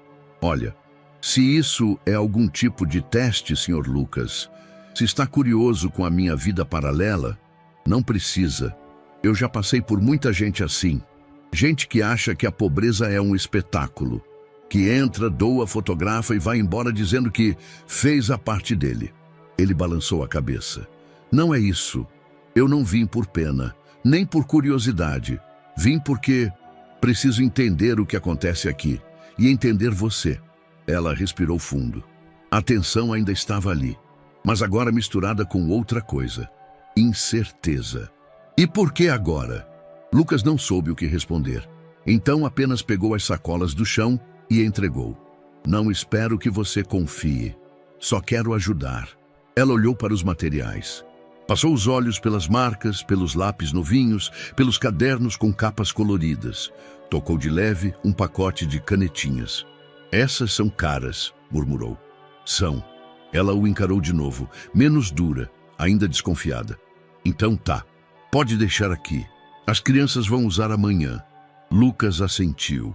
Olha, se isso é algum tipo de teste, Sr. Lucas, se está curioso com a minha vida paralela, não precisa. Eu já passei por muita gente assim. Gente que acha que a pobreza é um espetáculo, que entra, doa, fotografa e vai embora dizendo que fez a parte dele. Ele balançou a cabeça. Não é isso. Eu não vim por pena, nem por curiosidade. Vim porque preciso entender o que acontece aqui e entender você. Ela respirou fundo. A tensão ainda estava ali, mas agora misturada com outra coisa. Incerteza. E por que agora? Lucas não soube o que responder. Então apenas pegou as sacolas do chão e entregou. Não espero que você confie. Só quero ajudar. Ela olhou para os materiais. Passou os olhos pelas marcas, pelos lápis novinhos, pelos cadernos com capas coloridas. Tocou de leve um pacote de canetinhas. Essas são caras, murmurou. São. Ela o encarou de novo, menos dura, ainda desconfiada. Então tá, pode deixar aqui. As crianças vão usar amanhã. Lucas assentiu.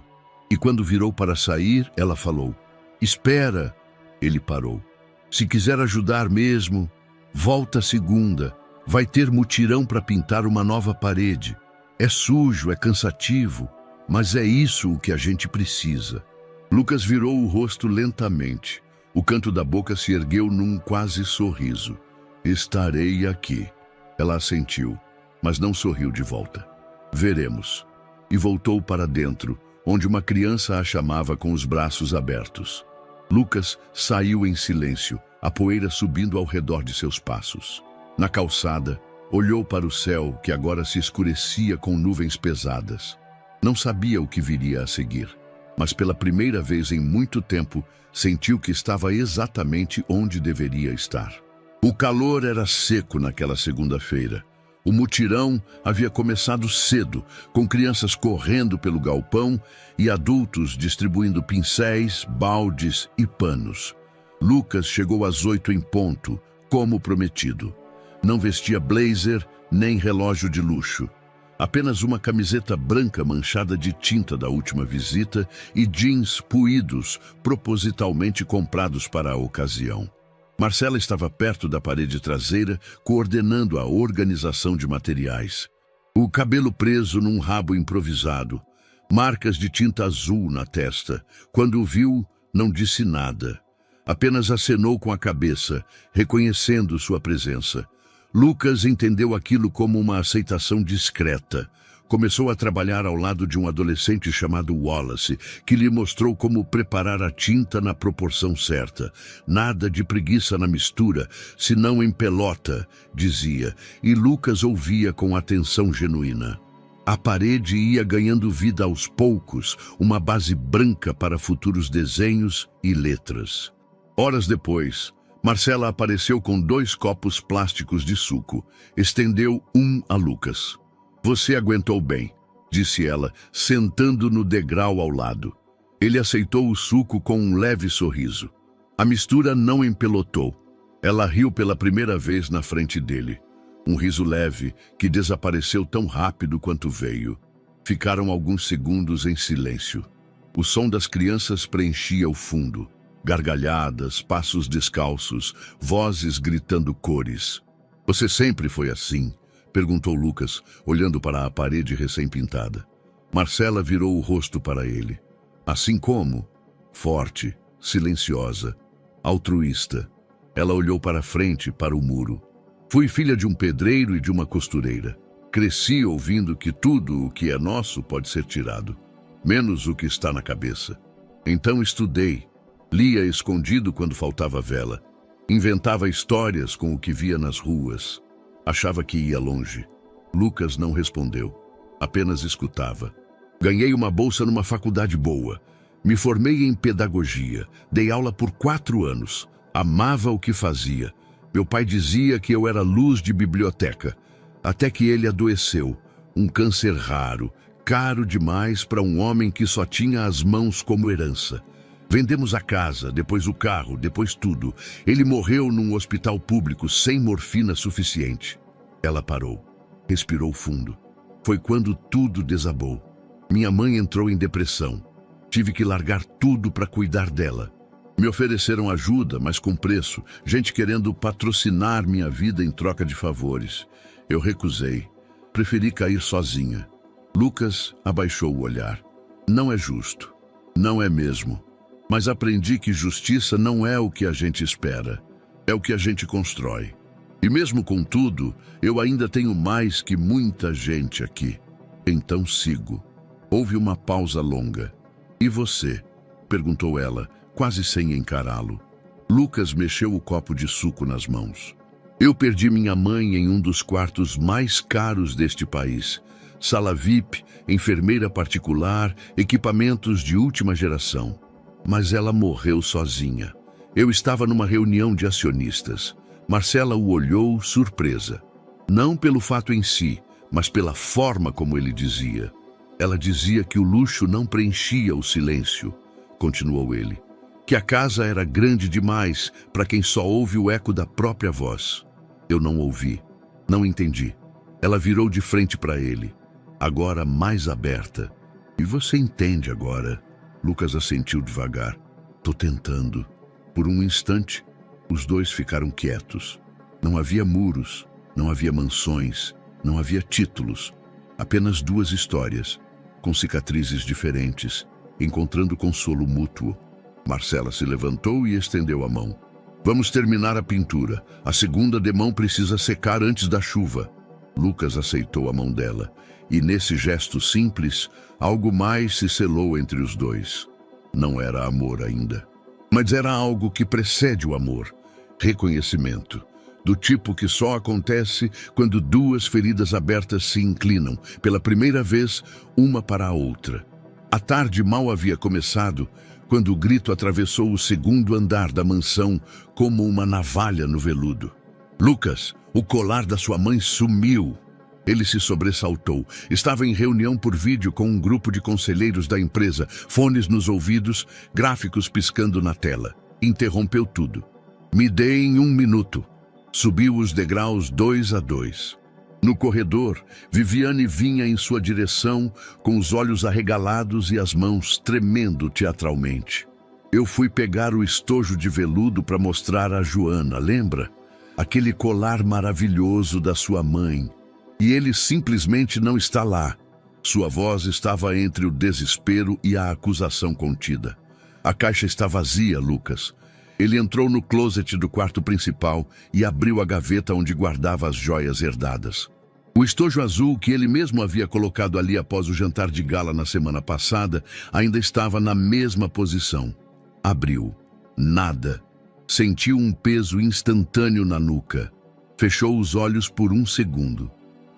E quando virou para sair, ela falou. Espera. Ele parou. Se quiser ajudar mesmo, volta segunda. Vai ter mutirão para pintar uma nova parede. É sujo, é cansativo, mas é isso o que a gente precisa. Lucas virou o rosto lentamente. O canto da boca se ergueu num quase sorriso. Estarei aqui. Ela assentiu, mas não sorriu de volta. Veremos. E voltou para dentro, onde uma criança a chamava com os braços abertos. Lucas saiu em silêncio, a poeira subindo ao redor de seus passos. Na calçada, olhou para o céu, que agora se escurecia com nuvens pesadas. Não sabia o que viria a seguir, mas pela primeira vez em muito tempo, sentiu que estava exatamente onde deveria estar. O calor era seco naquela segunda-feira. O mutirão havia começado cedo, com crianças correndo pelo galpão e adultos distribuindo pincéis, baldes e panos. Lucas chegou às 8 em ponto, como prometido. Não vestia blazer nem relógio de luxo. Apenas uma camiseta branca manchada de tinta da última visita e jeans puídos, propositalmente comprados para a ocasião. Marcela estava perto da parede traseira, coordenando a organização de materiais. O cabelo preso num rabo improvisado, marcas de tinta azul na testa. Quando o viu, não disse nada. Apenas acenou com a cabeça, reconhecendo sua presença. Lucas entendeu aquilo como uma aceitação discreta. Começou a trabalhar ao lado de um adolescente chamado Wallace, que lhe mostrou como preparar a tinta na proporção certa. Nada de preguiça na mistura, senão em pelota, dizia, e Lucas ouvia com atenção genuína. A parede ia ganhando vida aos poucos, uma base branca para futuros desenhos e letras. Horas depois, Marcela apareceu com 2 copos plásticos de suco. Estendeu um a Lucas. Você aguentou bem, disse ela, sentando no degrau ao lado. Ele aceitou o suco com um leve sorriso. A mistura não empelotou. Ela riu pela primeira vez na frente dele. Um riso leve que desapareceu tão rápido quanto veio. Ficaram alguns segundos em silêncio. O som das crianças preenchia o fundo. Gargalhadas, passos descalços, vozes gritando cores. Você sempre foi assim? Perguntou Lucas, olhando para a parede recém-pintada. Marcela virou o rosto para ele. Assim como? Forte, silenciosa, altruísta. Ela olhou para frente, para o muro. Fui filha de um pedreiro e de uma costureira. Cresci ouvindo que tudo o que é nosso pode ser tirado, menos o que está na cabeça. Então estudei, lia escondido quando faltava vela, inventava histórias com o que via nas ruas. Achava que ia longe. Lucas não respondeu, apenas escutava. Ganhei uma bolsa numa faculdade boa. Me formei em pedagogia, dei aula por 4 anos. Amava o que fazia. Meu pai dizia que eu era luz de biblioteca, até que ele adoeceu, um câncer raro, caro demais para um homem que só tinha as mãos como herança. Vendemos a casa, depois o carro, depois tudo. Ele morreu num hospital público sem morfina suficiente. Ela parou, respirou fundo. Foi quando tudo desabou. Minha mãe entrou em depressão. Tive que largar tudo para cuidar dela. Me ofereceram ajuda, mas com preço. Gente querendo patrocinar minha vida em troca de favores. Eu recusei. Preferi cair sozinha. Lucas abaixou o olhar. Não é justo. Não é mesmo. Mas aprendi que justiça não é o que a gente espera. É o que a gente constrói. E mesmo com tudo, eu ainda tenho mais que muita gente aqui. Então sigo. Houve uma pausa longa. E você? Perguntou ela, quase sem encará-lo. Lucas mexeu o copo de suco nas mãos. Eu perdi minha mãe em um dos quartos mais caros deste país. Sala VIP, enfermeira particular, equipamentos de última geração. Mas ela morreu sozinha. Eu estava numa reunião de acionistas. Marcela o olhou, surpresa. Não pelo fato em si, mas pela forma como ele dizia. Ela dizia que o luxo não preenchia o silêncio, continuou ele. Que a casa era grande demais para quem só ouve o eco da própria voz. Eu não ouvi, não entendi. Ela virou de frente para ele, agora mais aberta. E você entende agora? Lucas assentiu devagar. Tô tentando. Por um instante, os dois ficaram quietos. Não havia muros, não havia mansões, não havia títulos. Apenas 2 histórias, com cicatrizes diferentes, encontrando consolo mútuo. Marcela se levantou e estendeu a mão. Vamos terminar a pintura. A segunda demão precisa secar antes da chuva. Lucas aceitou a mão dela, e nesse gesto simples, algo mais se selou entre os dois. Não era amor ainda, mas era algo que precede o amor. Reconhecimento, do tipo que só acontece quando 2 feridas abertas se inclinam, pela primeira vez, uma para a outra. A tarde mal havia começado, quando o grito atravessou o 2º andar da mansão como uma navalha no veludo. Lucas, o colar da sua mãe sumiu. Ele se sobressaltou. Estava em reunião por vídeo com um grupo de conselheiros da empresa, fones nos ouvidos, gráficos piscando na tela. Interrompeu tudo. Me deem 1 minuto. Subiu os degraus 2 a 2. No corredor, Viviane vinha em sua direção, com os olhos arregalados e as mãos tremendo teatralmente. Eu fui pegar o estojo de veludo para mostrar a Joana, lembra? Aquele colar maravilhoso da sua mãe. E ele simplesmente não está lá. Sua voz estava entre o desespero e a acusação contida. A caixa está vazia, Lucas. Ele entrou no closet do quarto principal e abriu a gaveta onde guardava as joias herdadas. O estojo azul que ele mesmo havia colocado ali após o jantar de gala na semana passada ainda estava na mesma posição. Abriu. Nada. Sentiu um peso instantâneo na nuca. Fechou os olhos por 1 segundo.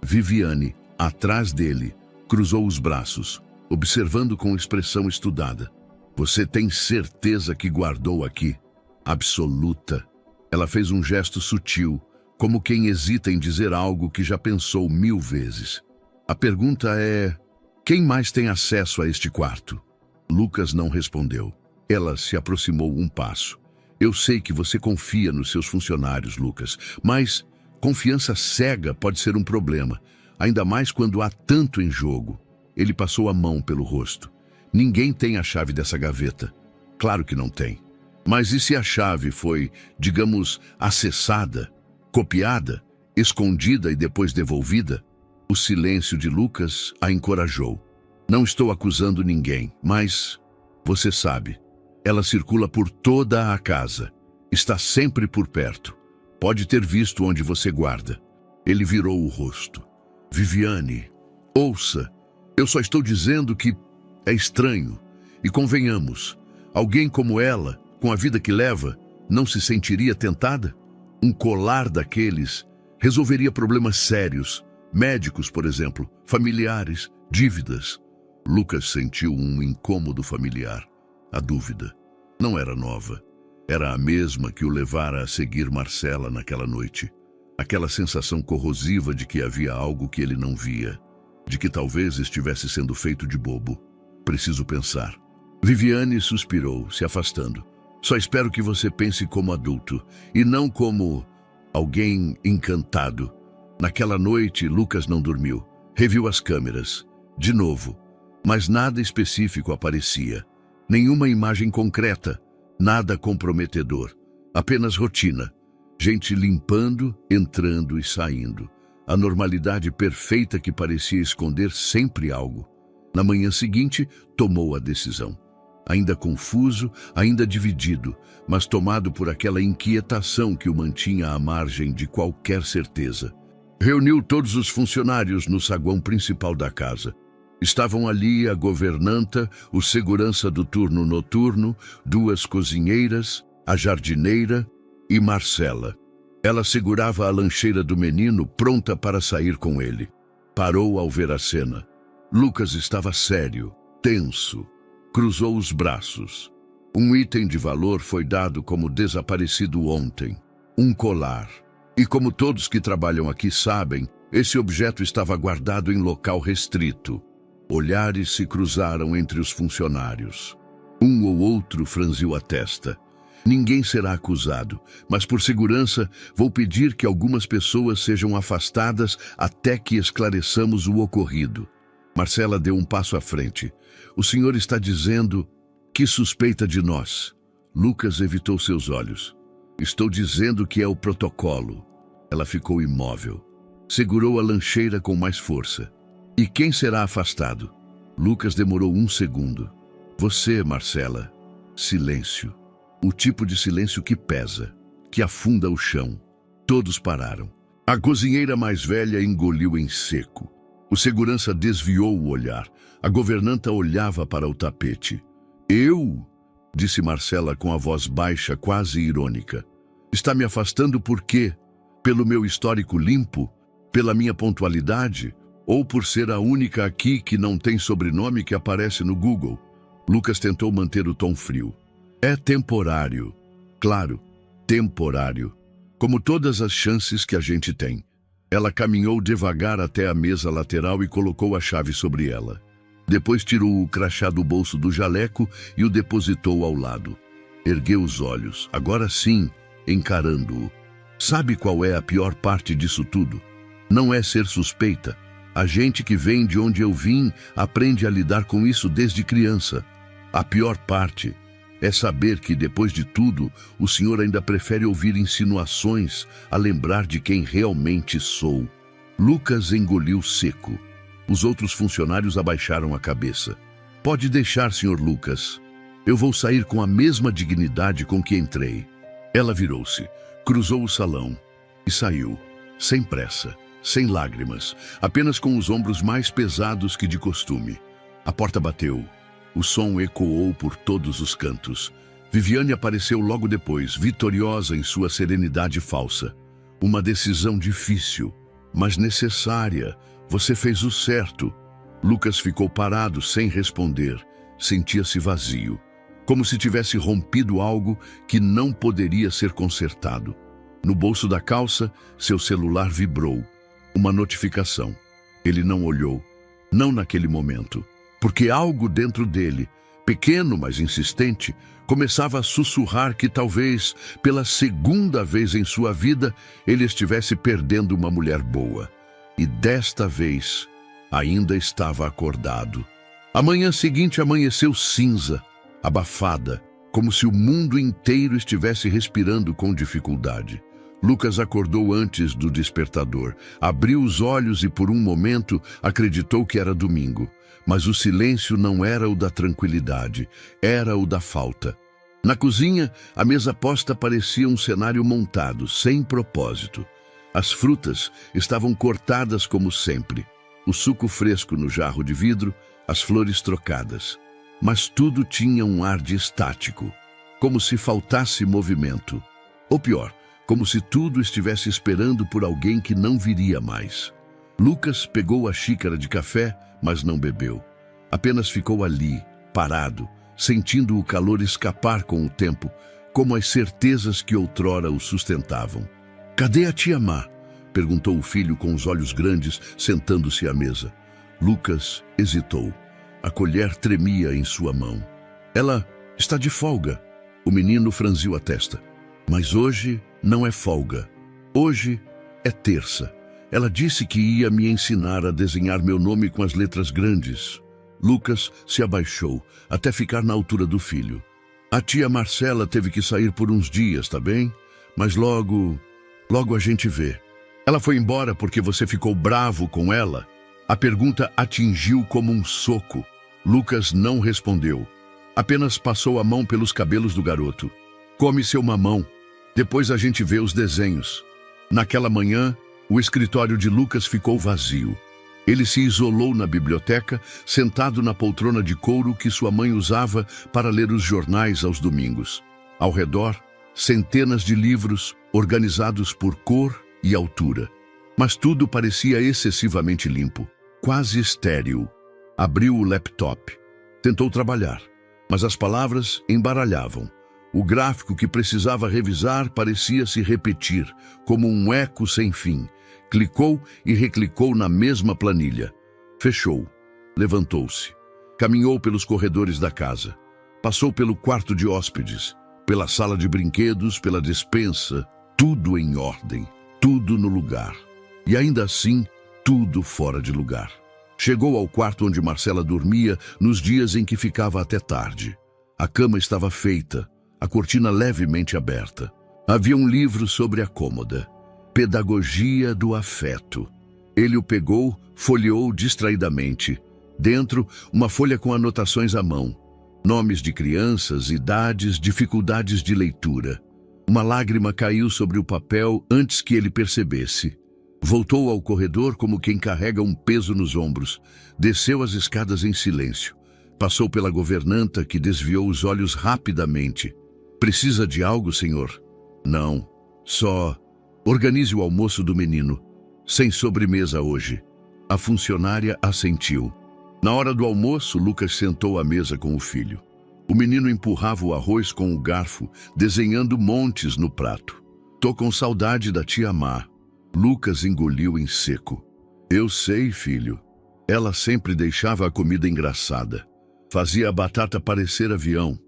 Viviane, atrás dele, cruzou os braços, observando com expressão estudada. Você tem certeza que guardou aqui? Absoluta. Ela fez um gesto sutil, como quem hesita em dizer algo que já pensou 1000 vezes. A pergunta é: quem mais tem acesso a este quarto? Lucas não respondeu. Ela se aproximou um passo. Eu sei que você confia nos seus funcionários, Lucas, mas confiança cega pode ser um problema, ainda mais quando há tanto em jogo. Ele passou a mão pelo rosto. Ninguém tem a chave dessa gaveta. Claro que não tem. Mas e se a chave foi, digamos, acessada, copiada, escondida e depois devolvida? O silêncio de Lucas a encorajou. Não estou acusando ninguém, mas você sabe, ela circula por toda a casa. Está sempre por perto. Pode ter visto onde você guarda. Ele virou o rosto. Viviane, ouça, eu só estou dizendo que é estranho. E convenhamos, alguém como ela, com a vida que leva, não se sentiria tentada? Um colar daqueles resolveria problemas sérios, médicos, por exemplo, familiares, dívidas. Lucas sentiu um incômodo familiar. A dúvida não era nova. Era a mesma que o levara a seguir Marcela naquela noite. Aquela sensação corrosiva de que havia algo que ele não via, de que talvez estivesse sendo feito de bobo. Preciso pensar. Viviane suspirou, se afastando. Só espero que você pense como adulto e não como alguém encantado. Naquela noite, Lucas não dormiu. Reviu as câmeras. De novo. Mas nada específico aparecia. Nenhuma imagem concreta. Nada comprometedor. Apenas rotina. Gente limpando, entrando e saindo. A normalidade perfeita que parecia esconder sempre algo. Na manhã seguinte, tomou a decisão. Ainda confuso, ainda dividido, mas tomado por aquela inquietação que o mantinha à margem de qualquer certeza. Reuniu todos os funcionários no saguão principal da casa. Estavam ali a governanta, o segurança do turno noturno, 2 cozinheiras, a jardineira e Marcela. Ela segurava a lancheira do menino, pronta para sair com ele. Parou ao ver a cena. Lucas estava sério, tenso. Cruzou os braços. Um item de valor foi dado como desaparecido ontem. Um colar. E como todos que trabalham aqui sabem, esse objeto estava guardado em local restrito. Olhares se cruzaram entre os funcionários. Um ou outro franziu a testa. Ninguém será acusado, mas por segurança vou pedir que algumas pessoas sejam afastadas até que esclareçamos o ocorrido. Marcela deu um passo à frente. O senhor está dizendo que suspeita de nós. Lucas evitou seus olhos. Estou dizendo que é o protocolo. Ela ficou imóvel. Segurou a lancheira com mais força. E quem será afastado? Lucas demorou 1 segundo. Você, Marcela. Silêncio. O tipo de silêncio que pesa, que afunda o chão. Todos pararam. A cozinheira mais velha engoliu em seco. O segurança desviou o olhar. A governanta olhava para o tapete. Eu? Disse Marcela com a voz baixa, quase irônica. Está me afastando por quê? Pelo meu histórico limpo? Pela minha pontualidade? Ou por ser a única aqui que não tem sobrenome que aparece no Google? Lucas tentou manter o tom frio. É temporário. Claro, temporário. Como todas as chances que a gente tem. Ela caminhou devagar até a mesa lateral e colocou a chave sobre ela. Depois tirou o crachá do bolso do jaleco e o depositou ao lado. Ergueu os olhos, agora sim, encarando-o. Sabe qual é a pior parte disso tudo? Não é ser suspeita. A gente que vem de onde eu vim aprende a lidar com isso desde criança. A pior parte é saber que, depois de tudo, o senhor ainda prefere ouvir insinuações a lembrar de quem realmente sou. Lucas engoliu seco. Os outros funcionários abaixaram a cabeça. Pode deixar, senhor Lucas. Eu vou sair com a mesma dignidade com que entrei. Ela virou-se, cruzou o salão e saiu, sem pressa, sem lágrimas, apenas com os ombros mais pesados que de costume. A porta bateu. O som ecoou por todos os cantos. Viviane apareceu logo depois, vitoriosa em sua serenidade falsa. Uma decisão difícil, mas necessária. Você fez o certo. Lucas ficou parado, sem responder. Sentia-se vazio, como se tivesse rompido algo que não poderia ser consertado. No bolso da calça, seu celular vibrou. Uma notificação. Ele não olhou, não naquele momento. Porque algo dentro dele, pequeno mas insistente, começava a sussurrar que talvez, pela 2ª vez em sua vida, ele estivesse perdendo uma mulher boa. E desta vez, ainda estava acordado. A manhã seguinte amanheceu cinza, abafada, como se o mundo inteiro estivesse respirando com dificuldade. Lucas acordou antes do despertador, abriu os olhos e por um momento acreditou que era domingo. Mas o silêncio não era o da tranquilidade, era o da falta. Na cozinha, a mesa posta parecia um cenário montado, sem propósito. As frutas estavam cortadas como sempre, o suco fresco no jarro de vidro, as flores trocadas. Mas tudo tinha um ar de estático, como se faltasse movimento. Ou pior, como se tudo estivesse esperando por alguém que não viria mais. Lucas pegou a xícara de café, mas não bebeu. Apenas ficou ali, parado, sentindo o calor escapar com o tempo, como as certezas que outrora o sustentavam. «Cadê a tia Má?» perguntou o filho com os olhos grandes, sentando-se à mesa. Lucas hesitou. A colher tremia em sua mão. «Ela está de folga». O menino franziu a testa. «Mas hoje não é folga. Hoje é terça. Ela disse que ia me ensinar a desenhar meu nome com as letras grandes». Lucas se abaixou, até ficar na altura do filho. «A tia Marcela teve que sair por uns dias, tá bem? Mas logo a gente vê. Ela foi embora porque você ficou bravo com ela?» A pergunta atingiu como um soco. Lucas não respondeu. Apenas passou a mão pelos cabelos do garoto. «Come seu mamão. Depois a gente vê os desenhos». Naquela manhã, o escritório de Lucas ficou vazio. Ele se isolou na biblioteca, sentado na poltrona de couro que sua mãe usava para ler os jornais aos domingos. Ao redor, centenas de livros organizados por cor e altura. Mas tudo parecia excessivamente limpo, quase estéril. Abriu o laptop. Tentou trabalhar, mas as palavras embaralhavam. O gráfico que precisava revisar parecia se repetir, como um eco sem fim. Clicou e reclicou na mesma planilha. Fechou. Levantou-se. Caminhou pelos corredores da casa. Passou pelo quarto de hóspedes, pela sala de brinquedos, pela despensa. Tudo em ordem, tudo no lugar. E ainda assim, tudo fora de lugar. Chegou ao quarto onde Marcela dormia nos dias em que ficava até tarde. A cama estava feita, a cortina levemente aberta. Havia um livro sobre a cômoda. Pedagogia do Afeto. Ele o pegou, folheou distraidamente. Dentro, uma folha com anotações à mão. Nomes de crianças, idades, dificuldades de leitura. Uma lágrima caiu sobre o papel antes que ele percebesse. Voltou ao corredor como quem carrega um peso nos ombros. Desceu as escadas em silêncio. Passou pela governanta, que desviou os olhos rapidamente. «Precisa de algo, senhor?» «Não. Só... organize o almoço do menino. Sem sobremesa hoje». A funcionária assentiu. Na hora do almoço, Lucas sentou à mesa com o filho. O menino empurrava o arroz com o garfo, desenhando montes no prato. «Tô com saudade da tia Má». Lucas engoliu em seco. «Eu sei, filho. Ela sempre deixava a comida engraçada. Fazia a batata parecer avião».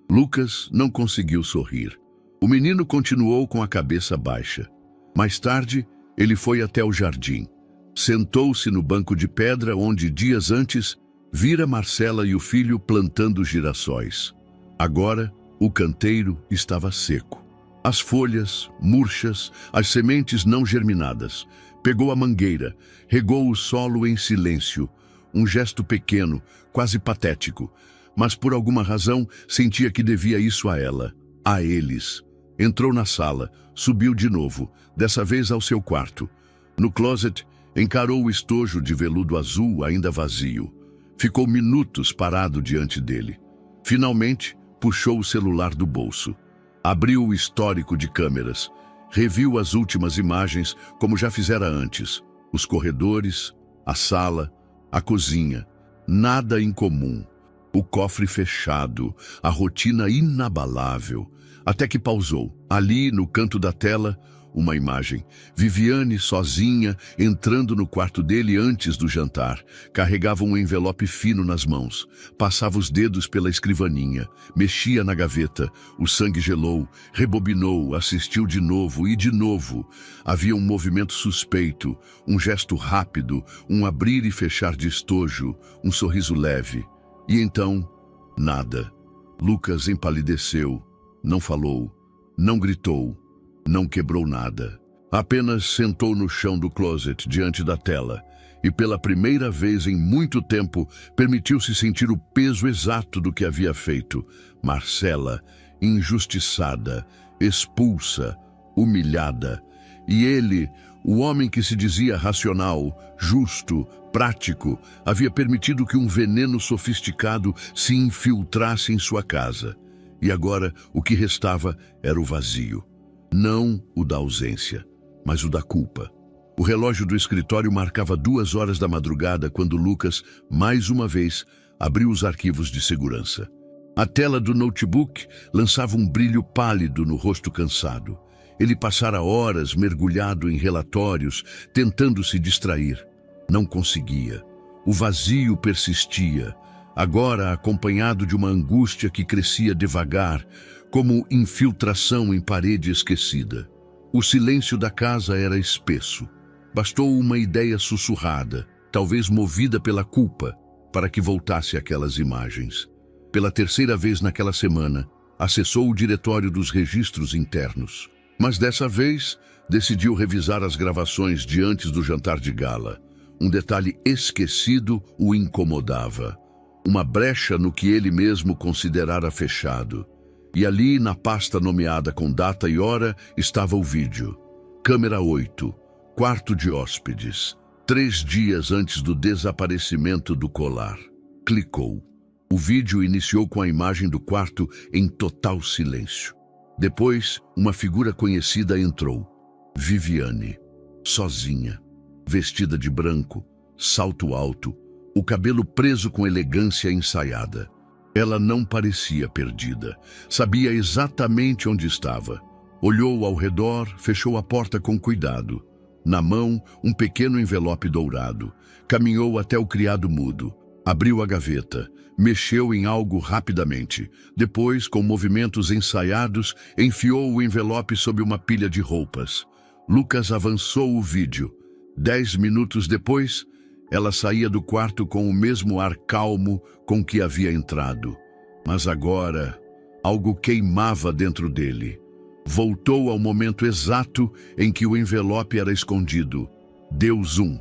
Lucas não conseguiu sorrir. O menino continuou com a cabeça baixa. Mais tarde, ele foi até o jardim. Sentou-se no banco de pedra onde, dias antes, vira Marcela e o filho plantando girassóis. Agora, o canteiro estava seco. As folhas, murchas, as sementes não germinadas. Pegou a mangueira, regou o solo em silêncio. Um gesto pequeno, quase patético. Mas por alguma razão sentia que devia isso a ela, a eles. Entrou na sala, subiu de novo, dessa vez ao seu quarto. No closet, encarou o estojo de veludo azul ainda vazio. Ficou minutos parado diante dele. Finalmente, puxou o celular do bolso. Abriu o histórico de câmeras. Reviu as últimas imagens como já fizera antes. Os corredores, a sala, a cozinha. Nada em comum. O cofre fechado, a rotina inabalável. Até que pausou. Ali, no canto da tela, uma imagem. Viviane, sozinha, entrando no quarto dele antes do jantar. Carregava um envelope fino nas mãos. Passava os dedos pela escrivaninha. Mexia na gaveta. O sangue gelou. Rebobinou, assistiu de novo e de novo. Havia um movimento suspeito. Um gesto rápido. Um abrir e fechar de estojo. Um sorriso leve. E então, nada. Lucas empalideceu. Não falou. Não gritou. Não quebrou nada. Apenas sentou no chão do closet diante da tela e pela primeira vez em muito tempo permitiu-se sentir o peso exato do que havia feito. Marcela, injustiçada, expulsa, humilhada. E ele, O homem que se dizia racional, justo, prático, havia permitido que um veneno sofisticado se infiltrasse em sua casa. E agora o que restava era o vazio. Não o da ausência, mas o da culpa. O relógio do escritório marcava 2 horas da madrugada quando Lucas, mais uma vez, abriu os arquivos de segurança. A tela do notebook lançava um brilho pálido no rosto cansado. Ele passara horas mergulhado em relatórios, tentando se distrair. Não conseguia. O vazio persistia, agora acompanhado de uma angústia que crescia devagar, como infiltração em parede esquecida. O silêncio da casa era espesso. Bastou uma ideia sussurrada, talvez movida pela culpa, para que voltasse aquelas imagens. Pela 3ª vez naquela semana, acessou o diretório dos registros internos. Mas dessa vez, decidiu revisar as gravações de antes do jantar de gala. Um detalhe esquecido o incomodava. Uma brecha no que ele mesmo considerara fechado. E ali, na pasta nomeada com data e hora, estava o vídeo. Câmera 8, quarto de hóspedes. 3 dias antes do desaparecimento do colar. Clicou. O vídeo iniciou com a imagem do quarto em total silêncio. Depois, uma figura conhecida entrou. Viviane. Sozinha. Vestida de branco, salto alto, o cabelo preso com elegância ensaiada. Ela não parecia perdida. Sabia exatamente onde estava. Olhou ao redor, fechou a porta com cuidado. Na mão, um pequeno envelope dourado. Caminhou até o criado mudo. Abriu a gaveta. Mexeu em algo rapidamente. Depois, com movimentos ensaiados, enfiou o envelope sob uma pilha de roupas. Lucas avançou o vídeo. 10 minutos depois, ela saía do quarto com o mesmo ar calmo com que havia entrado. Mas agora, algo queimava dentro dele. Voltou ao momento exato em que o envelope era escondido. Deu zoom.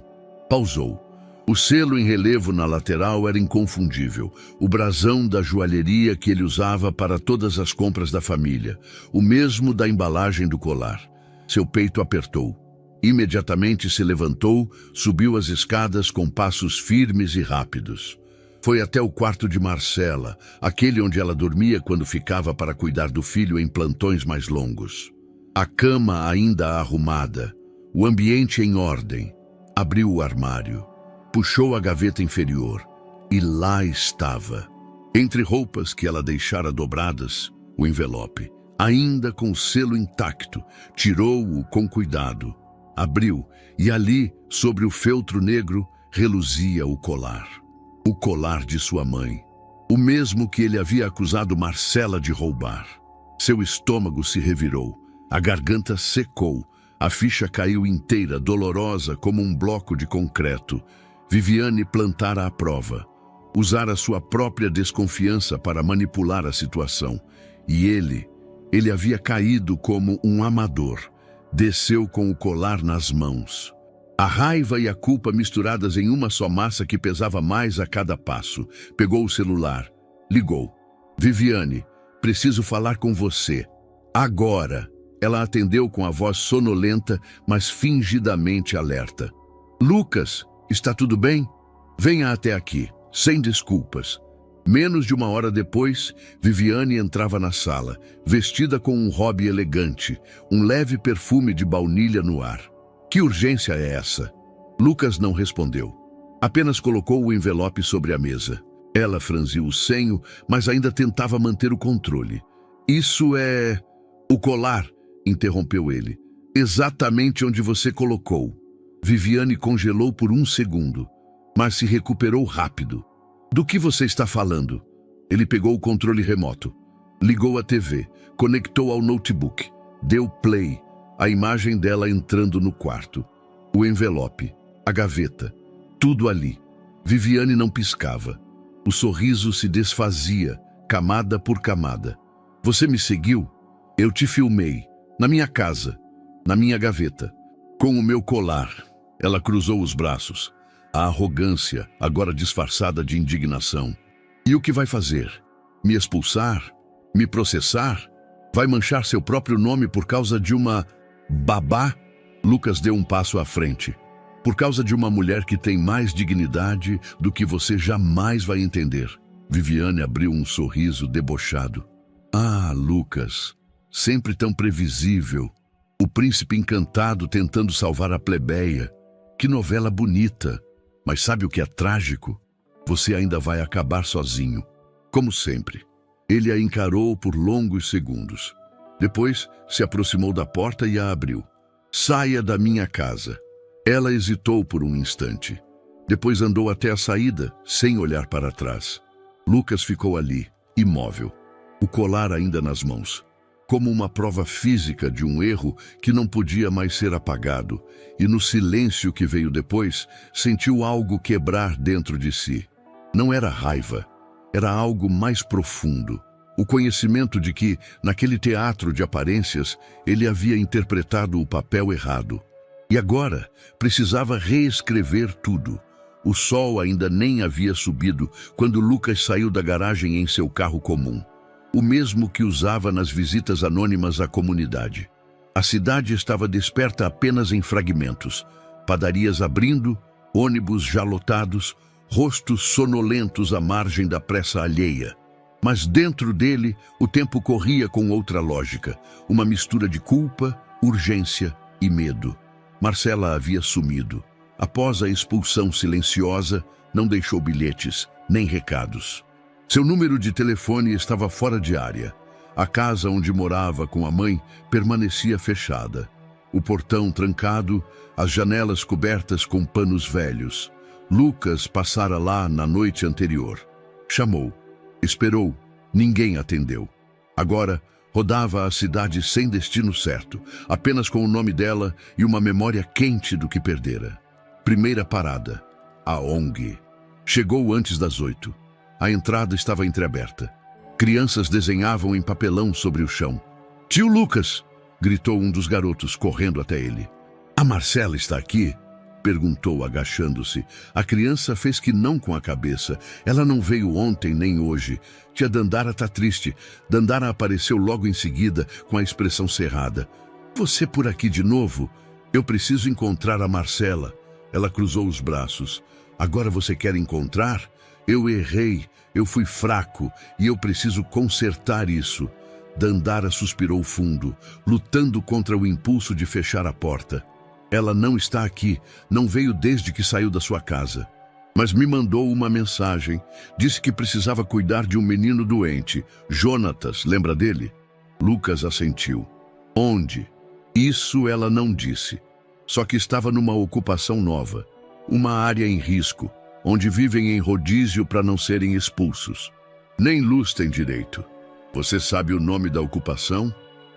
Pausou. O selo em relevo na lateral era inconfundível. O brasão da joalheria que ele usava para todas as compras da família. O mesmo da embalagem do colar. Seu peito apertou. Imediatamente se levantou, subiu as escadas com passos firmes e rápidos. Foi até o quarto de Marcela, aquele onde ela dormia quando ficava para cuidar do filho em plantões mais longos. A cama ainda arrumada, o ambiente em ordem. Abriu o armário. Puxou a gaveta inferior e lá estava. Entre roupas que ela deixara dobradas, o envelope, ainda com o selo intacto, tirou-o com cuidado. Abriu e ali, sobre o feltro negro, reluzia o colar. O colar de sua mãe. O mesmo que ele havia acusado Marcela de roubar. Seu estômago se revirou. A garganta secou. A ficha caiu inteira, dolorosa como um bloco de concreto. Viviane plantara a prova. Usara sua própria desconfiança para manipular a situação. E ele havia caído como um amador. Desceu com o colar nas mãos. A raiva e a culpa misturadas em uma só massa que pesava mais a cada passo. Pegou o celular. Ligou. Viviane, preciso falar com você. Agora. Ela atendeu com a voz sonolenta, mas fingidamente alerta. Lucas, está tudo bem? Venha até aqui, sem desculpas. Menos de 1 hora depois, Viviane entrava na sala, vestida com um robe elegante, um leve perfume de baunilha no ar. Que urgência é essa? Lucas não respondeu. Apenas colocou o envelope sobre a mesa. Ela franziu o senho, mas ainda tentava manter o controle. Isso é... o colar, interrompeu ele. Exatamente onde você colocou. Viviane congelou por 1 segundo, mas se recuperou rápido. Do que você está falando? Ele pegou o controle remoto, ligou a TV, conectou ao notebook, deu play, a imagem dela entrando no quarto. O envelope, a gaveta, tudo ali. Viviane não piscava. O sorriso se desfazia, camada por camada. Você me seguiu? Eu te filmei, na minha casa, na minha gaveta, com o meu colar. Ela cruzou os braços. A arrogância, agora disfarçada de indignação. E o que vai fazer? Me expulsar? Me processar? Vai manchar seu próprio nome por causa de uma babá? Lucas deu um passo à frente. Por causa de uma mulher que tem mais dignidade do que você jamais vai entender. Viviane abriu um sorriso debochado. Ah, Lucas, sempre tão previsível. O príncipe encantado tentando salvar a plebeia. Que novela bonita. Mas sabe o que é trágico? Você ainda vai acabar sozinho. Como sempre. Ele a encarou por longos segundos. Depois, se aproximou da porta e a abriu. Saia da minha casa. Ela hesitou por um instante. Depois andou até a saída, sem olhar para trás. Lucas ficou ali, imóvel, o colar ainda nas mãos, como uma prova física de um erro que não podia mais ser apagado, e no silêncio que veio depois, sentiu algo quebrar dentro de si. Não era raiva, era algo mais profundo. O conhecimento de que, naquele teatro de aparências, ele havia interpretado o papel errado. E agora precisava reescrever tudo. O sol ainda nem havia subido quando Lucas saiu da garagem em seu carro comum, o mesmo que usava nas visitas anônimas à comunidade. A cidade estava desperta apenas em fragmentos, padarias abrindo, ônibus já lotados, rostos sonolentos à margem da pressa alheia. Mas dentro dele, o tempo corria com outra lógica, uma mistura de culpa, urgência e medo. Marcela havia sumido. Após a expulsão silenciosa, não deixou bilhetes, nem recados. Seu número de telefone estava fora de área. A casa onde morava com a mãe permanecia fechada. O portão trancado, as janelas cobertas com panos velhos. Lucas passara lá na noite anterior. Chamou. Esperou. Ninguém atendeu. Agora, rodava a cidade sem destino certo, apenas com o nome dela e uma memória quente do que perdera. Primeira parada, a ONG. Chegou antes das 8. A entrada estava entreaberta. Crianças desenhavam em papelão sobre o chão. Tio Lucas! Gritou um dos garotos, correndo até ele. A Marcela está aqui? Perguntou, agachando-se. A criança fez que não com a cabeça. Ela não veio ontem nem hoje. Tia Dandara tá triste. Dandara apareceu logo em seguida, com a expressão cerrada. Você por aqui de novo? Eu preciso encontrar a Marcela. Ela cruzou os braços. Agora você quer encontrar? Eu errei. Eu fui fraco. E eu preciso consertar isso. Dandara suspirou fundo, lutando contra o impulso de fechar a porta. Ela não está aqui, não veio desde que saiu da sua casa. Mas me mandou uma mensagem. Disse que precisava cuidar de um menino doente. Jonatas, lembra dele? Lucas assentiu. Onde? Isso ela não disse. Só que estava numa ocupação nova. Uma área em risco, onde vivem em rodízio para não serem expulsos. Nem luz tem direito. Você sabe o nome da ocupação?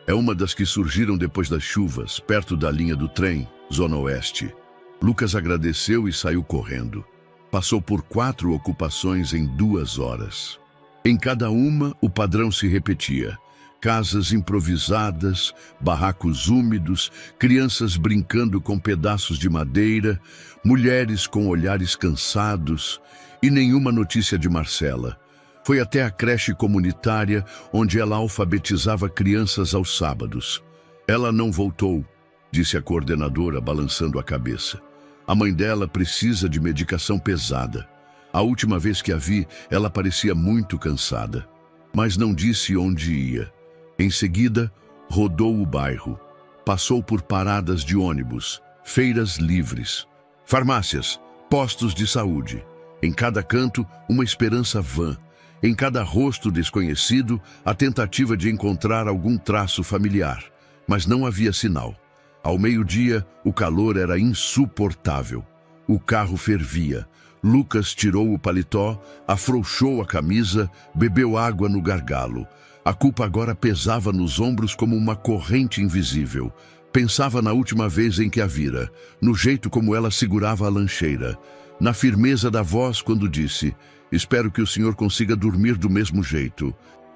É uma das que surgiram depois das chuvas, perto da linha do trem, Zona Oeste. Lucas agradeceu e saiu correndo. Passou por 4 ocupações em 2 horas. Em cada uma, o padrão se repetia. Casas improvisadas, barracos úmidos, crianças brincando com pedaços de madeira, mulheres com olhares cansados e nenhuma notícia de Marcela. Foi até a creche comunitária, onde ela alfabetizava crianças aos sábados. Ela não voltou, disse a coordenadora, balançando a cabeça. A mãe dela precisa de medicação pesada. A última vez que a vi, ela parecia muito cansada, mas não disse onde ia. Em seguida, rodou o bairro. Passou por paradas de ônibus, feiras livres, farmácias, postos de saúde. Em cada canto, uma esperança vã. Em cada rosto desconhecido, a tentativa de encontrar algum traço familiar. Mas não havia sinal. Ao meio-dia, o calor era insuportável. O carro fervia. Lucas tirou o paletó, afrouxou a camisa, bebeu água no gargalo. A culpa agora pesava nos ombros como uma corrente invisível. Pensava na última vez em que a vira, no jeito como ela segurava a lancheira, na firmeza da voz quando disse: espero que o senhor consiga dormir do mesmo jeito.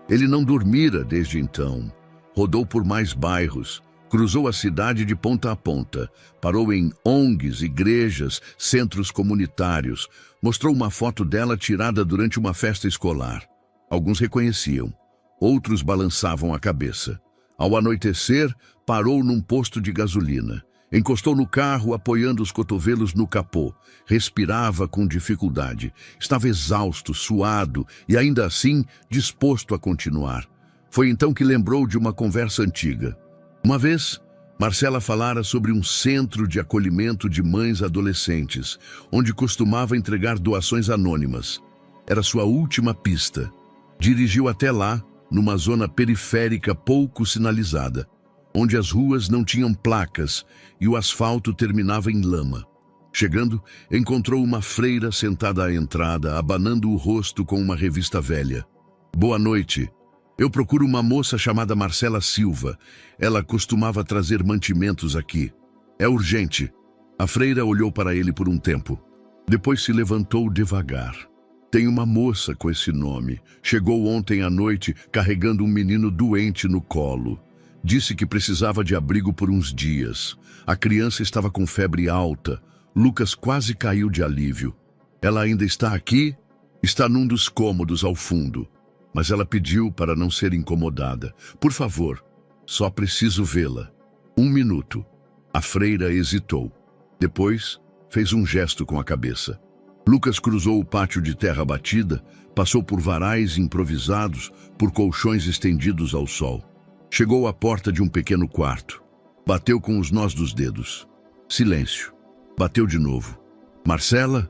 Ele não dormira desde então. Rodou por mais bairros, cruzou a cidade de ponta a ponta, parou em ONGs, igrejas, centros comunitários, mostrou uma foto dela tirada durante uma festa escolar. Alguns reconheciam, outros balançavam a cabeça. Ao anoitecer, parou num posto de gasolina. Encostou no carro, apoiando os cotovelos no capô. Respirava com dificuldade. Estava exausto, suado e, ainda assim, disposto a continuar. Foi então que lembrou de uma conversa antiga. Uma vez, Marcela falara sobre um centro de acolhimento de mães adolescentes, onde costumava entregar doações anônimas. Era sua última pista. Dirigiu até lá, numa zona periférica pouco sinalizada, onde as ruas não tinham placas e o asfalto terminava em lama. Chegando, encontrou uma freira sentada à entrada, abanando o rosto com uma revista velha. "Boa noite. Eu procuro uma moça chamada Marcela Silva. Ela costumava trazer mantimentos aqui. É urgente." A freira olhou para ele por um tempo. Depois se levantou devagar. "Tem uma moça com esse nome. Chegou ontem à noite carregando um menino doente no colo. Disse que precisava de abrigo por uns dias. A criança estava com febre alta. Lucas quase caiu de alívio. Ela ainda está aqui? Está num dos cômodos ao fundo. Mas ela pediu para não ser incomodada. Por favor, só preciso vê-la. 1 minuto." A freira hesitou. Depois, fez um gesto com a cabeça. Lucas cruzou o pátio de terra batida, passou por varais improvisados, por colchões estendidos ao sol. Chegou à porta de um pequeno quarto. Bateu com os nós dos dedos. Silêncio. Bateu de novo. "Marcela?"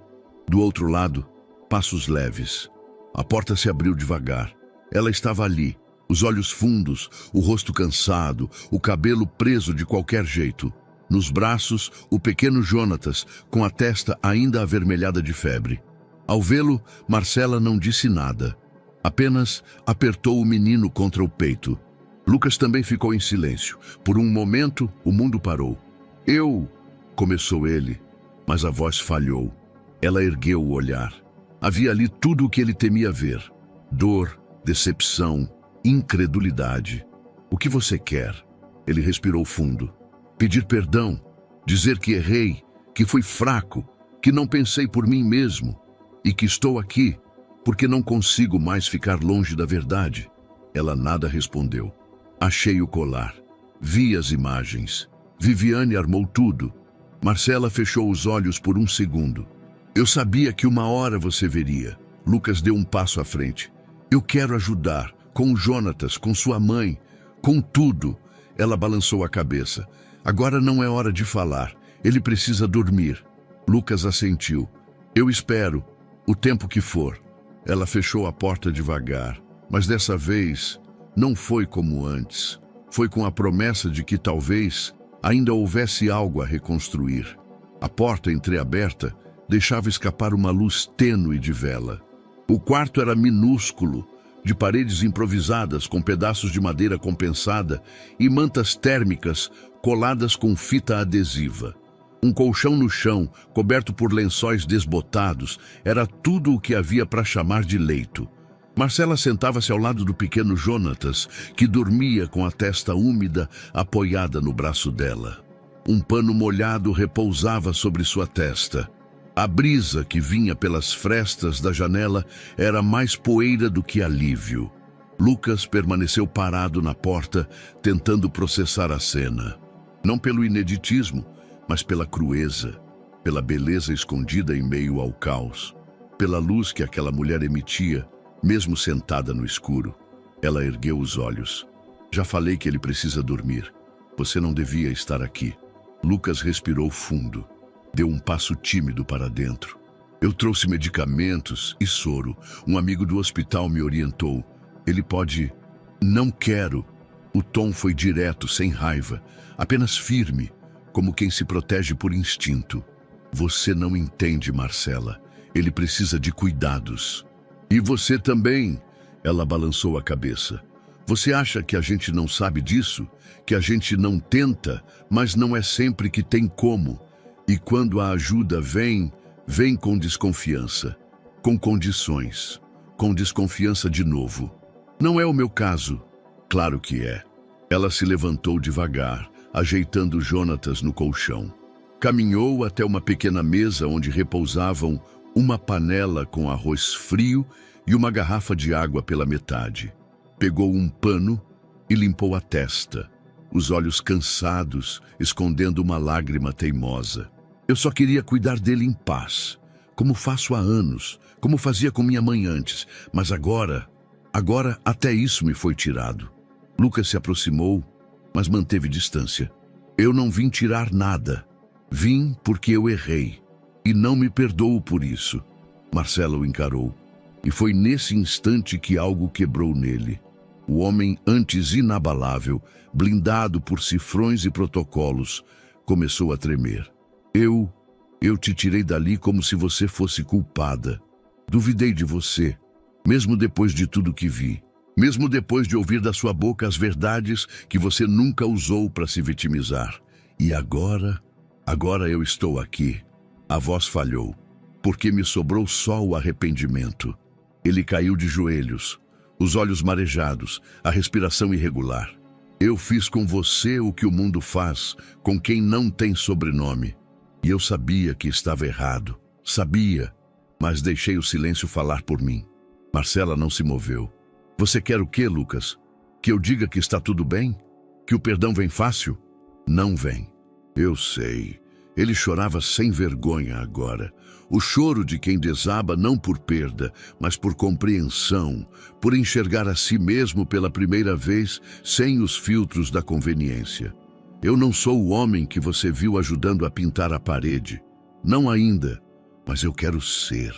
Do outro lado, passos leves. A porta se abriu devagar. Ela estava ali, os olhos fundos, o rosto cansado, o cabelo preso de qualquer jeito. Nos braços, o pequeno Jonatas, com a testa ainda avermelhada de febre. Ao vê-lo, Marcela não disse nada. Apenas apertou o menino contra o peito. Lucas também ficou em silêncio. Por um momento, o mundo parou. "Eu..." começou ele, mas a voz falhou. Ela ergueu o olhar. Havia ali tudo o que ele temia ver. Dor, decepção, incredulidade. "O que você quer?" Ele respirou fundo. "Pedir perdão, dizer que errei, que fui fraco, que não pensei por mim mesmo e que estou aqui porque não consigo mais ficar longe da verdade." Ela nada respondeu. Achei o colar. Vi as imagens. Viviane armou tudo. Marcela fechou os olhos por um segundo. "Eu sabia que uma hora você veria." Lucas deu um passo à frente. "Eu quero ajudar, com o Jonatas, com sua mãe, com tudo." Ela balançou a cabeça. "Agora não é hora de falar. Ele precisa dormir." Lucas assentiu. "Eu espero, o tempo que for." Ela fechou a porta devagar, mas dessa vez não foi como antes. Foi com a promessa de que talvez ainda houvesse algo a reconstruir. A porta entreaberta deixava escapar uma luz tênue de vela. O quarto era minúsculo, de paredes improvisadas com pedaços de madeira compensada e mantas térmicas coladas com fita adesiva. Um colchão no chão, coberto por lençóis desbotados, era tudo o que havia para chamar de leito. Marcela sentava-se ao lado do pequeno Jonatas, que dormia com a testa úmida apoiada no braço dela. Um pano molhado repousava sobre sua testa. A brisa que vinha pelas frestas da janela era mais poeira do que alívio. Lucas permaneceu parado na porta, tentando processar a cena. Não pelo ineditismo, mas pela crueza, pela beleza escondida em meio ao caos, pela luz que aquela mulher emitia, mesmo sentada no escuro. Ela ergueu os olhos. "Já falei que ele precisa dormir. Você não devia estar aqui." Lucas respirou fundo. Deu um passo tímido para dentro. "Eu trouxe medicamentos e soro. Um amigo do hospital me orientou. Ele pode..." "Não quero." O tom foi direto, sem raiva, apenas firme, como quem se protege por instinto. "Você não entende, Marcela. Ele precisa de cuidados." "E você também." Ela balançou a cabeça. "Você acha que a gente não sabe disso? Que a gente não tenta, mas não é sempre que tem como. E quando a ajuda vem, vem com desconfiança, com condições, com desconfiança de novo. Não é o meu caso." "Claro que é." Ela se levantou devagar, ajeitando Jonatas no colchão. Caminhou até uma pequena mesa onde repousavam uma panela com arroz frio e uma garrafa de água pela metade. Pegou um pano e limpou a testa. os olhos cansados, escondendo uma lágrima teimosa. Eu só queria cuidar dele em paz, como faço há anos, como fazia com minha mãe antes, mas agora até isso me foi tirado. Lucas se aproximou, mas manteve distância. Eu não vim tirar nada. Vim porque eu errei, e não me perdoo por isso. Marcela o encarou, e foi nesse instante que algo quebrou nele. O homem antes inabalável, blindado por cifrões e protocolos, começou a tremer. Eu te tirei dali como se você fosse culpada. Duvidei de você, mesmo depois de tudo que vi. Mesmo depois de ouvir da sua boca as verdades que você nunca usou para se vitimizar. E agora eu estou aqui. A voz falhou, porque me sobrou só o arrependimento. Ele caiu de joelhos, os olhos marejados, a respiração irregular. Eu fiz com você o que o mundo faz com quem não tem sobrenome. E eu sabia que estava errado. Sabia, mas deixei o silêncio falar por mim. Marcela não se moveu. Você quer o quê, Lucas? Que eu diga que está tudo bem? Que o perdão vem fácil? Não vem. Eu sei. Ele chorava sem vergonha agora. O choro de quem desaba não por perda, mas por compreensão, por enxergar a si mesmo pela primeira vez sem os filtros da conveniência. Eu não sou o homem que você viu ajudando a pintar a parede. Não ainda, mas eu quero ser.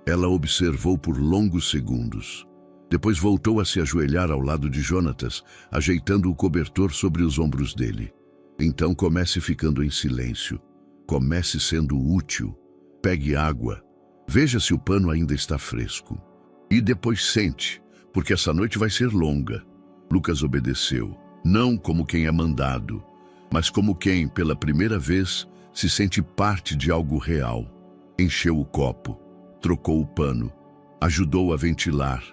Ela observou por longos segundos. Depois voltou a se ajoelhar ao lado de Jonatas, ajeitando o cobertor sobre os ombros dele. Então comece ficando em silêncio. Comece sendo útil. Pegue água. Veja se o pano ainda está fresco. E depois sente, porque essa noite vai ser longa. Lucas obedeceu, não como quem é mandado, mas como quem, pela primeira vez, se sente parte de algo real. Encheu o copo, trocou o pano, ajudou a ventilar.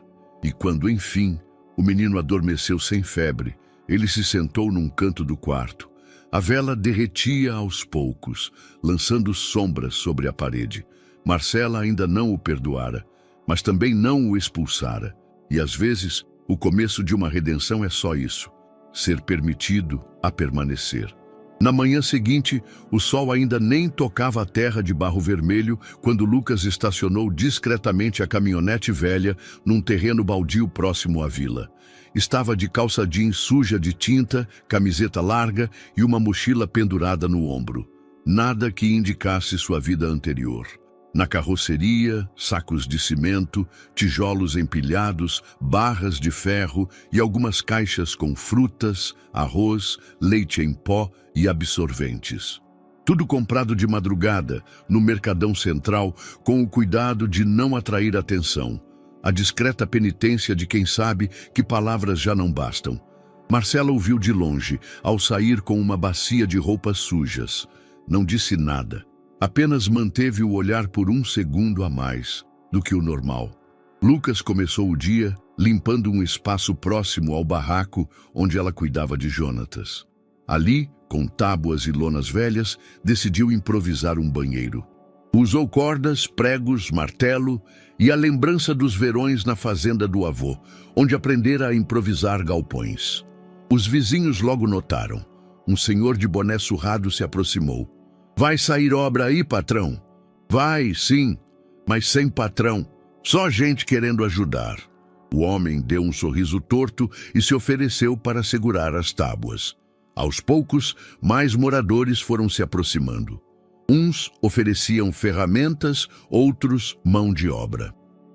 E quando, enfim, o menino adormeceu sem febre, ele se sentou num canto do quarto. A vela derretia aos poucos, lançando sombras sobre a parede. Marcela ainda não o perdoara, mas também não o expulsara. E às vezes, o começo de uma redenção é só isso: ser permitido a permanecer. Na manhã seguinte, o sol ainda nem tocava a terra de barro vermelho quando Lucas estacionou discretamente a caminhonete velha num terreno baldio próximo à vila. Estava de calça jeans suja de tinta, camiseta larga e uma mochila pendurada no ombro. Nada que indicasse sua vida anterior. Na carroceria, sacos de cimento, tijolos empilhados, barras de ferro e algumas caixas com frutas, arroz, leite em pó e absorventes. Tudo comprado de madrugada, no mercadão central, com o cuidado de não atrair atenção. A discreta penitência de quem sabe que palavras já não bastam. Marcela ouviu de longe, ao sair com uma bacia de roupas sujas. Não disse nada. Apenas manteve o olhar por um segundo a mais do que o normal. Lucas começou o dia limpando um espaço próximo ao barraco onde ela cuidava de Jonatas. Ali, com tábuas e lonas velhas, decidiu improvisar um banheiro. Usou cordas, pregos, martelo e a lembrança dos verões na fazenda do avô, onde aprendera a improvisar galpões. Os vizinhos logo notaram. Um senhor de boné surrado se aproximou. Vai sair obra aí, patrão? Vai, sim, mas sem patrão. Só gente querendo ajudar. O homem deu um sorriso torto e se ofereceu para segurar as tábuas. Aos poucos, mais moradores foram se aproximando. Uns ofereciam ferramentas, outros mão de obra.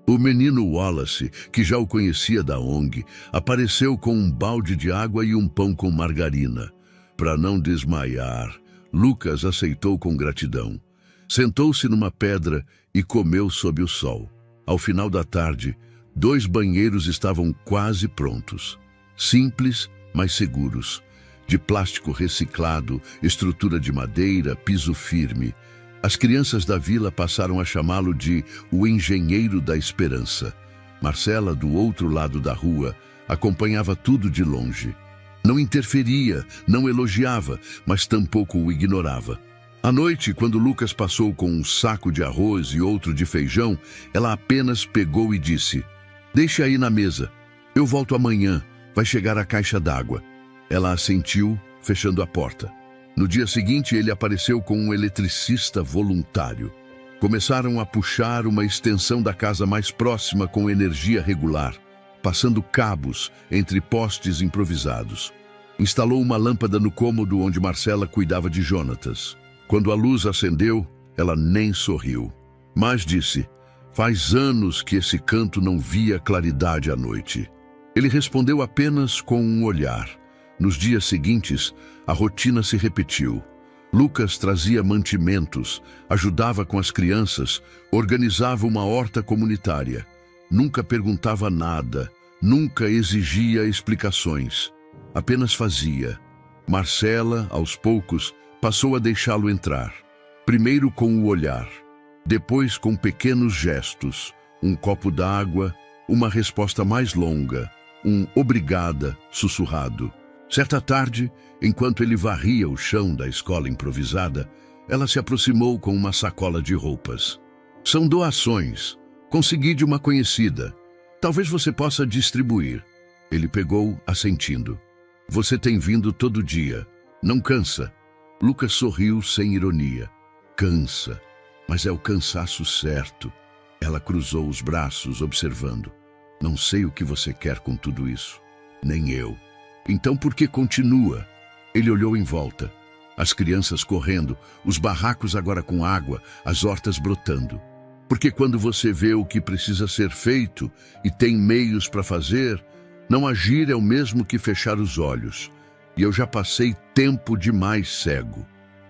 O menino Wallace, que já o conhecia da ONG, apareceu com um balde de água e um pão com margarina. Para não desmaiar, Lucas aceitou com gratidão. Sentou-se numa pedra e comeu sob o sol. Ao final da tarde, 2 banheiros estavam quase prontos. Simples, mas seguros. De plástico reciclado, estrutura de madeira, piso firme. As crianças da vila passaram a chamá-lo de o engenheiro da esperança. Marcela, do outro lado da rua, acompanhava tudo de longe. Não interferia, não elogiava, mas tampouco o ignorava. À noite, quando Lucas passou com um saco de arroz e outro de feijão, ela apenas pegou e disse: "Deixe aí na mesa. Eu volto amanhã. Vai chegar a caixa d'água." Ela assentiu, fechando a porta. No dia seguinte, ele apareceu com um eletricista voluntário. Começaram a puxar uma extensão da casa mais próxima com energia regular, passando cabos entre postes improvisados. Instalou uma lâmpada no cômodo onde Marcela cuidava de Jonatas. Quando a luz acendeu, ela nem sorriu, mas disse: "Faz anos que esse canto não via claridade à noite." Ele respondeu apenas com um olhar. Nos dias seguintes, a rotina se repetiu. Lucas trazia mantimentos, ajudava com as crianças, organizava uma horta comunitária. Nunca perguntava nada, nunca exigia explicações. Apenas fazia. Marcela, aos poucos, passou a deixá-lo entrar. Primeiro com o olhar, depois com pequenos gestos, um copo d'água, uma resposta mais longa, um obrigada sussurrado. Certa tarde, enquanto ele varria o chão da escola improvisada, ela se aproximou com uma sacola de roupas. "São doações. Consegui de uma conhecida. Talvez você possa distribuir." Ele pegou, assentindo. "Você tem vindo todo dia. Não cansa?" Lucas sorriu sem ironia. "Cansa, mas é o cansaço certo." Ela cruzou os braços, observando. "Não sei o que você quer com tudo isso. Nem eu. Então por que continua?" Ele olhou em volta. As crianças correndo, os barracos agora com água, as hortas brotando. Porque quando você vê o que precisa ser feito e tem meios para fazer, não agir é o mesmo que fechar os olhos. E eu já passei tempo demais cego.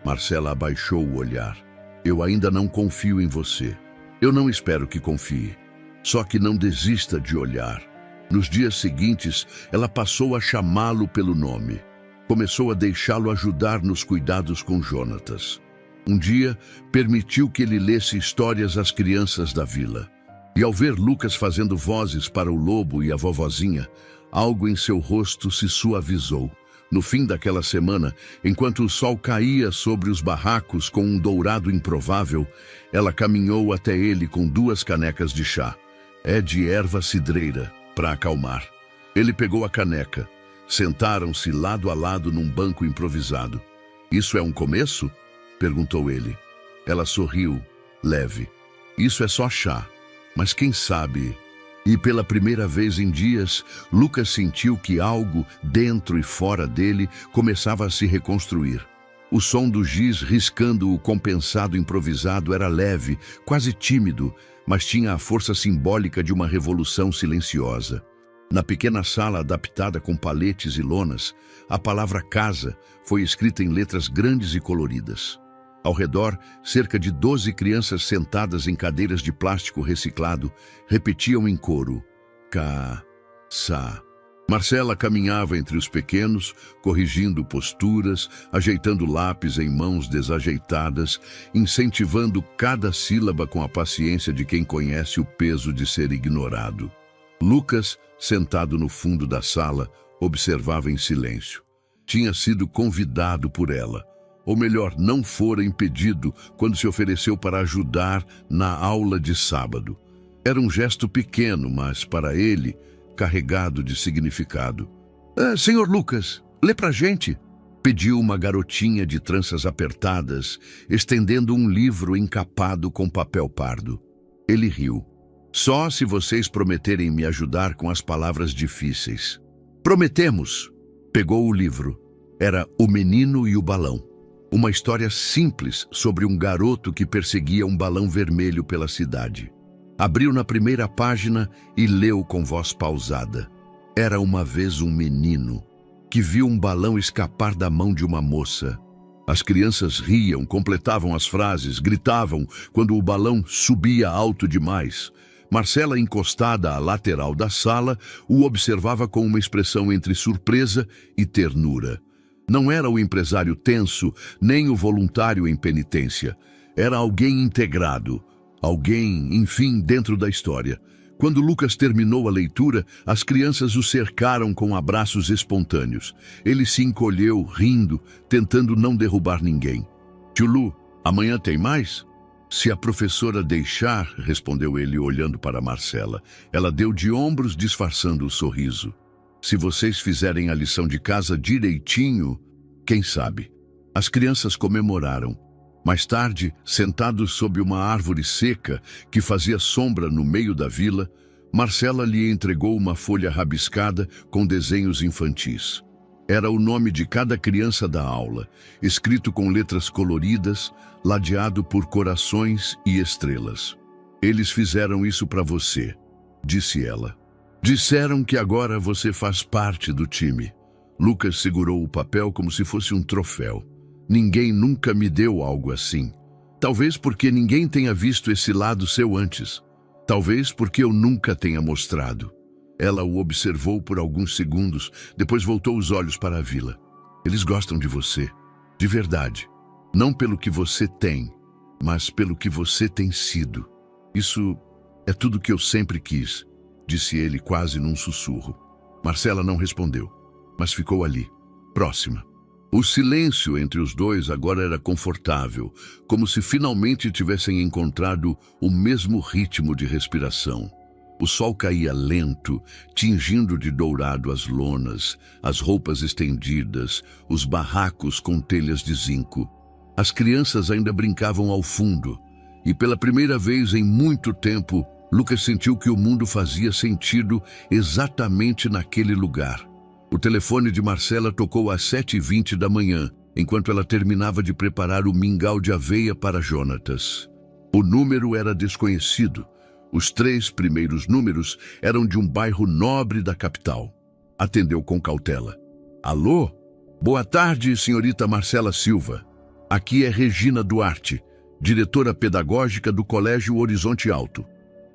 Marcela abaixou o olhar. "Eu ainda não confio em você. Eu não espero que confie. Só que não desista de olhar." Nos dias seguintes, ela passou a chamá-lo pelo nome. Começou a deixá-lo ajudar nos cuidados com Jonatas. Um dia, permitiu que ele lesse histórias às crianças da vila. E ao ver Lucas fazendo vozes para o lobo e a vovozinha, algo em seu rosto se suavizou. No fim daquela semana, enquanto o sol caía sobre os barracos com um dourado improvável, ela caminhou até ele com 2 canecas de chá. É de erva cidreira, para acalmar. Ele pegou a caneca. Sentaram-se lado a lado num banco improvisado. "Isso é um começo?" perguntou ele. Ela sorriu, leve. "Isso é só chá, mas quem sabe..." E pela primeira vez em dias, Lucas sentiu que algo, dentro e fora dele, começava a se reconstruir. O som do giz riscando o compensado improvisado era leve, quase tímido, mas tinha a força simbólica de uma revolução silenciosa. Na pequena sala adaptada com paletes e lonas, a palavra casa foi escrita em letras grandes e coloridas. Ao redor, cerca de 12 crianças sentadas em cadeiras de plástico reciclado repetiam em coro: "Ca-sa." Marcela caminhava entre os pequenos, corrigindo posturas, ajeitando lápis em mãos desajeitadas, incentivando cada sílaba com a paciência de quem conhece o peso de ser ignorado. Lucas, sentado no fundo da sala, observava em silêncio. Tinha sido convidado por ela, ou melhor, não fora impedido quando se ofereceu para ajudar na aula de sábado. Era um gesto pequeno, mas para ele, carregado de significado. Senhor Lucas, lê pra gente", pediu uma garotinha de tranças apertadas, estendendo um livro encapado com papel pardo. Ele riu. "Só se vocês prometerem me ajudar com as palavras difíceis." "Prometemos." Pegou o livro. Era O Menino e o Balão. Uma história simples sobre um garoto que perseguia um balão vermelho pela cidade. Abriu na primeira página e leu com voz pausada. Era uma vez um menino que viu um balão escapar da mão de uma moça. As crianças riam, completavam as frases, gritavam quando o balão subia alto demais. Marcela, encostada à lateral da sala, o observava com uma expressão entre surpresa e ternura. Não era o empresário tenso, nem o voluntário em penitência. Era alguém integrado, alguém, enfim, dentro da história. Quando Lucas terminou a leitura, as crianças o cercaram com abraços espontâneos. Ele se encolheu, rindo, tentando não derrubar ninguém. "Tio Lu, amanhã tem mais?" "Se a professora deixar", respondeu ele olhando para Marcela. Ela deu de ombros, disfarçando o sorriso. Se vocês fizerem a lição de casa direitinho, quem sabe? As crianças comemoraram. Mais tarde, sentados sob uma árvore seca que fazia sombra no meio da vila, Marcela lhe entregou uma folha rabiscada com desenhos infantis. Era o nome de cada criança da aula, escrito com letras coloridas, ladeado por corações e estrelas. Eles fizeram isso para você, disse ela. Disseram que agora você faz parte do time. Lucas segurou o papel como se fosse um troféu. Ninguém nunca me deu algo assim. Talvez porque ninguém tenha visto esse lado seu antes. Talvez porque eu nunca tenha mostrado. Ela o observou por alguns segundos, depois voltou os olhos para a vila. Eles gostam de você, de verdade. Não pelo que você tem, mas pelo que você tem sido. Isso é tudo que eu sempre quis, disse ele quase num sussurro. Marcela não respondeu, mas ficou ali, próxima. O silêncio entre os dois agora era confortável, como se finalmente tivessem encontrado o mesmo ritmo de respiração. O sol caía lento, tingindo de dourado as lonas, as roupas estendidas, os barracos com telhas de zinco. As crianças ainda brincavam ao fundo, e pela primeira vez em muito tempo, Lucas sentiu que o mundo fazia sentido exatamente naquele lugar. O telefone de Marcela tocou às 7h20 da manhã, enquanto ela terminava de preparar o mingau de aveia para Jonatas. O número era desconhecido. Os 3 primeiros números eram de um bairro nobre da capital. Atendeu com cautela. Alô? Boa tarde, senhorita Marcela Silva. Aqui é Regina Duarte, diretora pedagógica do Colégio Horizonte Alto.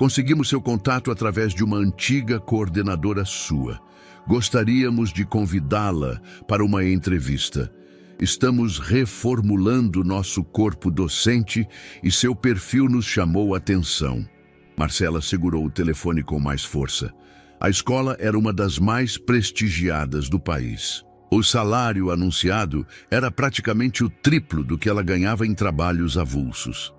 Conseguimos seu contato através de uma antiga coordenadora sua. Gostaríamos de convidá-la para uma entrevista. Estamos reformulando nosso corpo docente e seu perfil nos chamou a atenção. Marcela segurou o telefone com mais força. A escola era uma das mais prestigiadas do país. O salário anunciado era praticamente o triplo do que ela ganhava em trabalhos avulsos.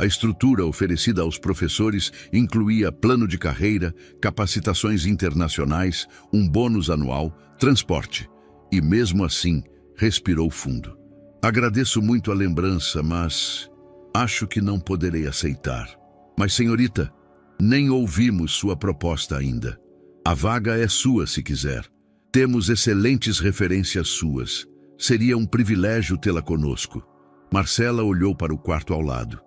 A estrutura oferecida aos professores incluía plano de carreira, capacitações internacionais, um bônus anual, transporte. E mesmo assim, respirou fundo. Agradeço muito a lembrança, mas acho que não poderei aceitar. Mas, senhorita, nem ouvimos sua proposta ainda. A vaga é sua se quiser. Temos excelentes referências suas. Seria um privilégio tê-la conosco. Marcela olhou para o quarto ao lado.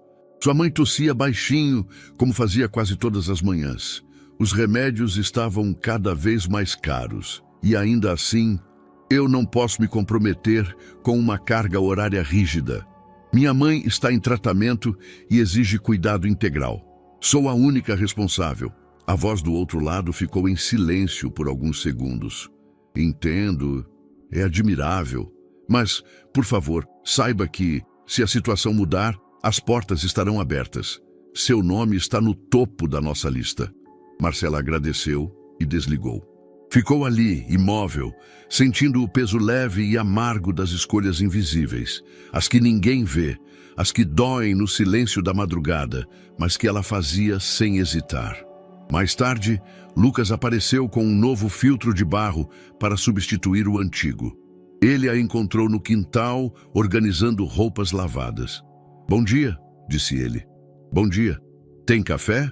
Sua mãe tossia baixinho, como fazia quase todas as manhãs. Os remédios estavam cada vez mais caros. E ainda assim, eu não posso me comprometer com uma carga horária rígida. Minha mãe está em tratamento e exige cuidado integral. Sou a única responsável. A voz do outro lado ficou em silêncio por alguns segundos. Entendo, é admirável. Mas, por favor, saiba que, se a situação mudar, as portas estarão abertas. Seu nome está no topo da nossa lista. Marcela agradeceu e desligou. Ficou ali, imóvel, sentindo o peso leve e amargo das escolhas invisíveis, as que ninguém vê, as que doem no silêncio da madrugada, mas que ela fazia sem hesitar. Mais tarde, Lucas apareceu com um novo filtro de barro para substituir o antigo. Ele a encontrou no quintal, organizando roupas lavadas. Bom dia, disse ele. Bom dia. Tem café?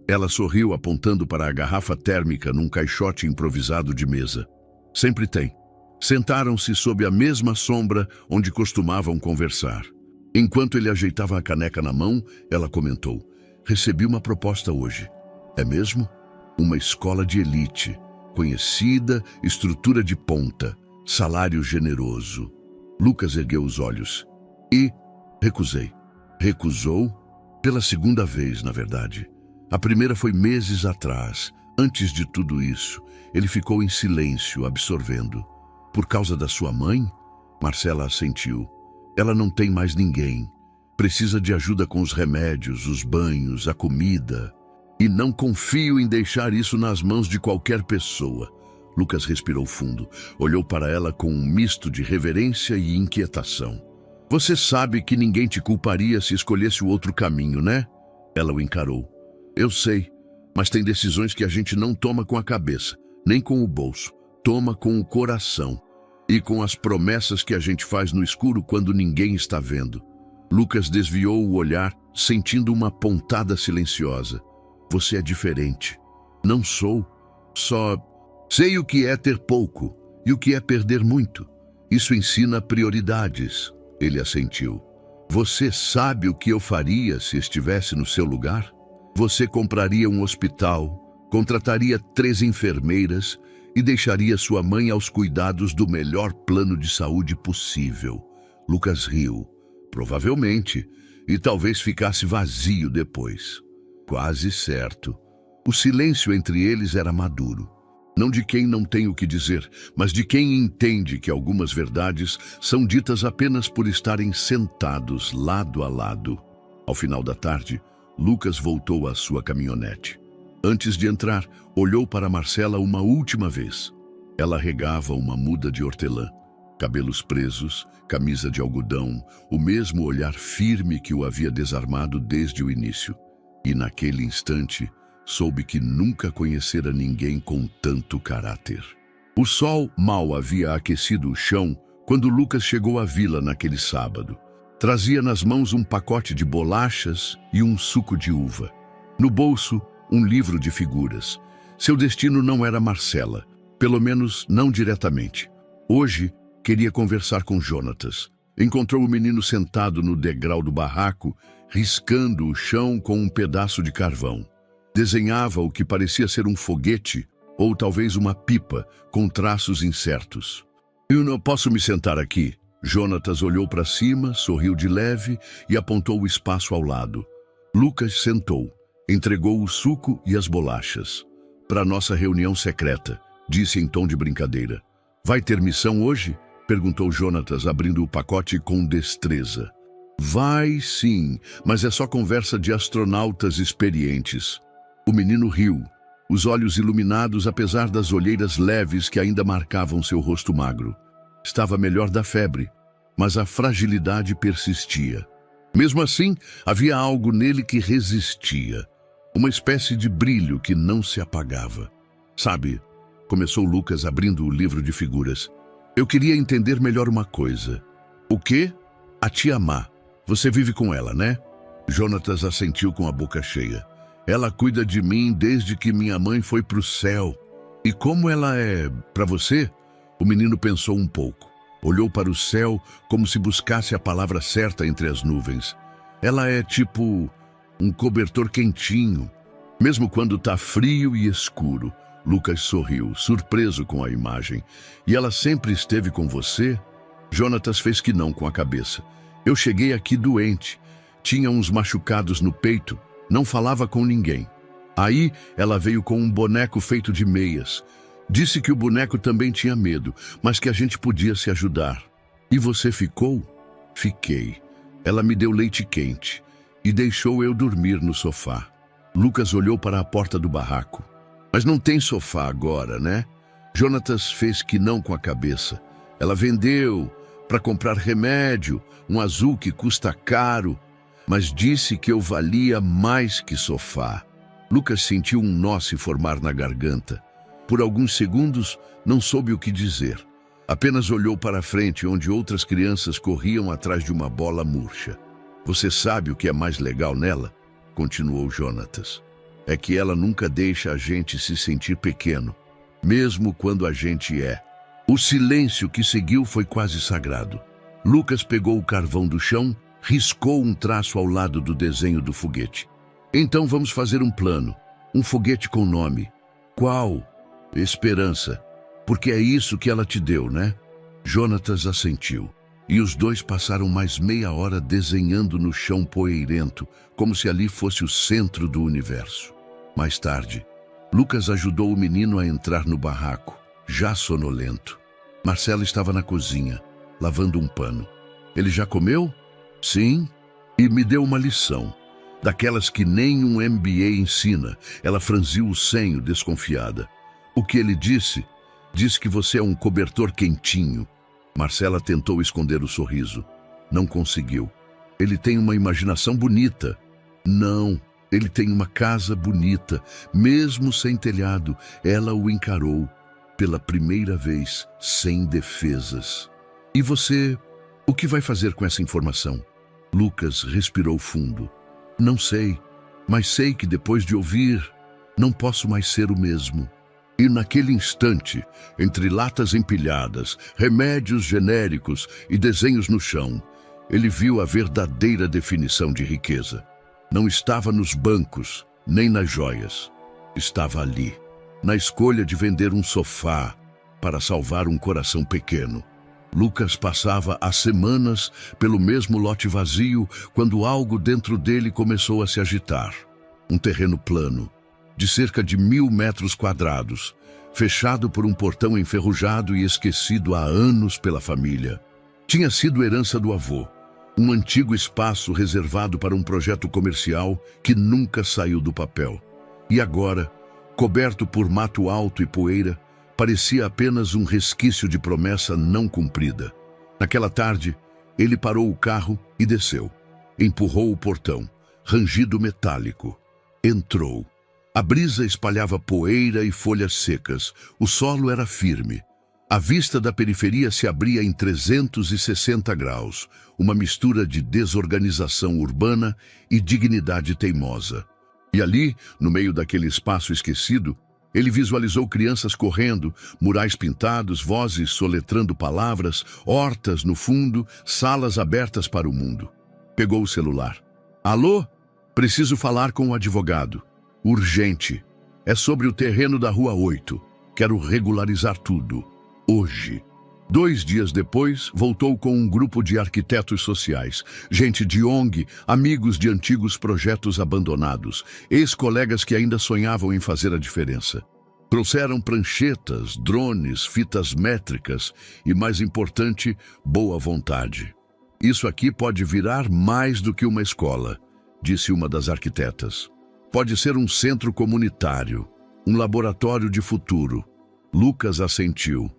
Ela sorriu apontando para a garrafa térmica num caixote improvisado de mesa. Sempre tem. Sentaram-se sob a mesma sombra onde costumavam conversar. Enquanto ele ajeitava a caneca na mão, ela comentou. Recebi uma proposta hoje. É mesmo? Uma escola de elite, conhecida, estrutura de ponta, salário generoso. Lucas ergueu os olhos. E recusei. Recusou? Pela segunda vez, na verdade. A primeira foi meses atrás. Antes de tudo isso, ele ficou em silêncio, absorvendo. Por causa da sua mãe? Marcela assentiu. Ela não tem mais ninguém. Precisa de ajuda com os remédios, os banhos, a comida. E não confio em deixar isso nas mãos de qualquer pessoa. Lucas respirou fundo. Olhou para ela com um misto de reverência e inquietação. Você sabe que ninguém te culparia se escolhesse o outro caminho, né? Ela o encarou. Eu sei, mas tem decisões que a gente não toma com a cabeça, nem com o bolso. toma com o coração e com as promessas que a gente faz no escuro quando ninguém está vendo. Lucas desviou o olhar, sentindo uma pontada silenciosa. Você é diferente. Não sou. Só sei o que é ter pouco e o que é perder muito. Isso ensina prioridades. Ele assentiu. Você sabe o que eu faria se estivesse no seu lugar? Você compraria um hospital, contrataria 3 enfermeiras e deixaria sua mãe aos cuidados do melhor plano de saúde possível. Lucas riu. Provavelmente. E talvez ficasse vazio depois. Quase certo. O silêncio entre eles era maduro. Não de quem não tem o que dizer, mas de quem entende que algumas verdades são ditas apenas por estarem sentados lado a lado. Ao final da tarde, Lucas voltou à sua caminhonete. Antes de entrar, olhou para Marcela uma última vez. Ela regava uma muda de hortelã. Cabelos presos, camisa de algodão, o mesmo olhar firme que o havia desarmado desde o início. E naquele instante, soube que nunca conhecera ninguém com tanto caráter. O sol mal havia aquecido o chão quando Lucas chegou à vila naquele sábado. Trazia nas mãos um pacote de bolachas e um suco de uva. No bolso, um livro de figuras. Seu destino não era Marcela, pelo menos não diretamente. Hoje, queria conversar com Jonatas. Encontrou o menino sentado no degrau do barraco, riscando o chão com um pedaço de carvão. Desenhava o que parecia ser um foguete ou talvez uma pipa com traços incertos. Eu não posso me sentar aqui. Jonatas olhou para cima, sorriu de leve e apontou o espaço ao lado. Lucas sentou, entregou o suco e as bolachas. Para nossa reunião secreta, disse em tom de brincadeira. Vai ter missão hoje? Perguntou Jonatas, abrindo o pacote com destreza. Vai sim, mas é só conversa de astronautas experientes. O menino riu, os olhos iluminados apesar das olheiras leves que ainda marcavam seu rosto magro. Estava melhor da febre, mas a fragilidade persistia. Mesmo assim, havia algo nele que resistia. Uma espécie de brilho que não se apagava. Sabe, começou Lucas abrindo o livro de figuras. Eu queria entender melhor uma coisa. O quê? A tia Má. Você vive com ela, né? Jonatas assentiu com a boca cheia. Ela cuida de mim desde que minha mãe foi pro céu. E como ela é para você? O menino pensou um pouco. Olhou para o céu como se buscasse a palavra certa entre as nuvens. Ela é tipo um cobertor quentinho, mesmo quando tá frio e escuro. Lucas sorriu, surpreso com a imagem. E ela sempre esteve com você? Jonatas fez que não com a cabeça. Eu cheguei aqui doente. Tinha uns machucados no peito. Não falava com ninguém. Aí ela veio com um boneco feito de meias. Disse que o boneco também tinha medo, mas que a gente podia se ajudar. E você ficou? Fiquei. Ela me deu leite quente e deixou eu dormir no sofá. Lucas olhou para a porta do barraco. Mas não tem sofá agora, né? Jonatas fez que não com a cabeça. Ela vendeu para comprar remédio, um azul que custa caro, mas disse que eu valia mais que sofá. Lucas sentiu um nó se formar na garganta. Por alguns segundos, não soube o que dizer. Apenas olhou para a frente, onde outras crianças corriam atrás de uma bola murcha. Você sabe o que é mais legal nela? Continuou Jonatas. É que ela nunca deixa a gente se sentir pequeno, mesmo quando a gente é. O silêncio que seguiu foi quase sagrado. Lucas pegou o carvão do chão, riscou um traço ao lado do desenho do foguete. Então vamos fazer um plano, um foguete com nome. Qual? Esperança. Porque é isso que ela te deu, né? Jonatas assentiu. E os dois passaram mais meia hora desenhando no chão poeirento, como se ali fosse o centro do universo. Mais tarde, Lucas ajudou o menino a entrar no barraco, já sonolento. Marcela estava na cozinha, lavando um pano. Ele já comeu? Sim. E me deu uma lição. Daquelas que nem um MBA ensina. Ela franziu o senho, desconfiada. O que ele disse? Disse que você é um cobertor quentinho. Marcela tentou esconder o sorriso. Não conseguiu. Ele tem uma imaginação bonita. Não, ele tem uma casa bonita, mesmo sem telhado. Ela o encarou. pela primeira vez, sem defesas. E você, o que vai fazer com essa informação? Lucas respirou fundo. Não sei, mas sei que depois de ouvir, não posso mais ser o mesmo. E naquele instante, entre latas empilhadas, remédios genéricos e desenhos no chão, ele viu a verdadeira definição de riqueza. Não estava nos bancos, nem nas joias. Estava ali, na escolha de vender um sofá para salvar um coração pequeno. Lucas passava há semanas pelo mesmo lote vazio quando algo dentro dele começou a se agitar. Um terreno plano, de cerca de 1.000 metros quadrados, fechado por um portão enferrujado e esquecido há anos pela família. Tinha sido herança do avô, um antigo espaço reservado para um projeto comercial que nunca saiu do papel. E agora, coberto por mato alto e poeira, parecia apenas um resquício de promessa não cumprida. Naquela tarde, ele parou o carro e desceu. Empurrou o portão, rangido metálico. Entrou. A brisa espalhava poeira e folhas secas. O solo era firme. A vista da periferia se abria em 360 graus, uma mistura de desorganização urbana e dignidade teimosa. E ali, no meio daquele espaço esquecido, ele visualizou crianças correndo, murais pintados, vozes soletrando palavras, hortas no fundo, salas abertas para o mundo. Pegou o celular. Alô? Preciso falar com o advogado. Urgente. É sobre o terreno da Rua 8. Quero regularizar tudo. Hoje. 2 dias depois, voltou com um grupo de arquitetos sociais, gente de ONG, amigos de antigos projetos abandonados, ex-colegas que ainda sonhavam em fazer a diferença. Trouxeram pranchetas, drones, fitas métricas e, mais importante, boa vontade. Isso aqui pode virar mais do que uma escola, disse uma das arquitetas. Pode ser um centro comunitário, um laboratório de futuro. Lucas assentiu.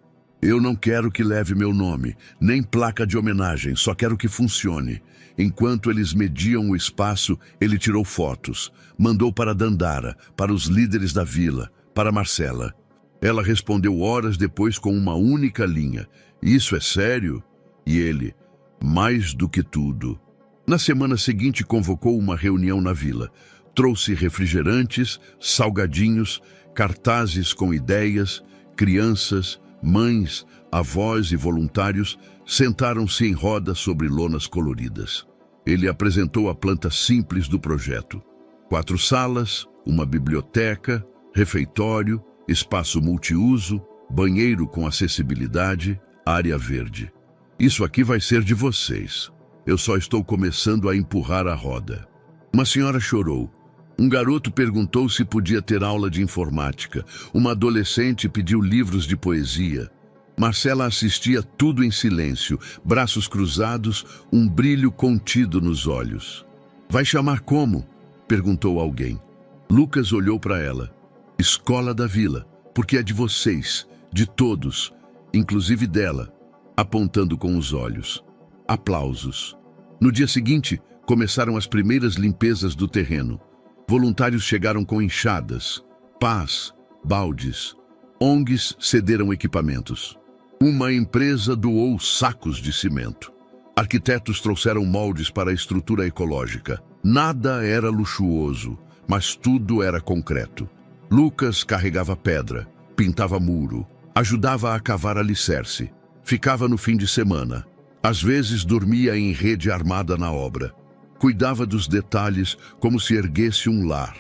Eu não quero que leve meu nome, nem placa de homenagem, só quero que funcione. Enquanto eles mediam o espaço, ele tirou fotos. Mandou para Dandara, para os líderes da vila, para Marcela. Ela respondeu horas depois com uma única linha. Isso é sério? E ele, mais do que tudo. Na semana seguinte, convocou uma reunião na vila. Trouxe refrigerantes, salgadinhos, cartazes com ideias, crianças, mães, avós e voluntários sentaram-se em roda sobre lonas coloridas. Ele apresentou a planta simples do projeto. 4 salas, uma biblioteca, refeitório, espaço multiuso, banheiro com acessibilidade, área verde. Isso aqui vai ser de vocês. Eu só estou começando a empurrar a roda. Uma senhora chorou. Um garoto perguntou se podia ter aula de informática. Uma adolescente pediu livros de poesia. Marcela assistia tudo em silêncio, braços cruzados, um brilho contido nos olhos. Vai chamar como? Perguntou alguém. Lucas olhou para ela. Escola da Vila, porque é de vocês, de todos, inclusive dela, apontando com os olhos. Aplausos. No dia seguinte, começaram as primeiras limpezas do terreno. Voluntários chegaram com enxadas, pás, baldes. ONGs cederam equipamentos. Uma empresa doou sacos de cimento. Arquitetos trouxeram moldes para a estrutura ecológica. Nada era luxuoso, mas tudo era concreto. Lucas carregava pedra, pintava muro, ajudava a cavar alicerce. Ficava no fim de semana. Às vezes dormia em rede armada na obra. Cuidava dos detalhes como se erguesse um lar.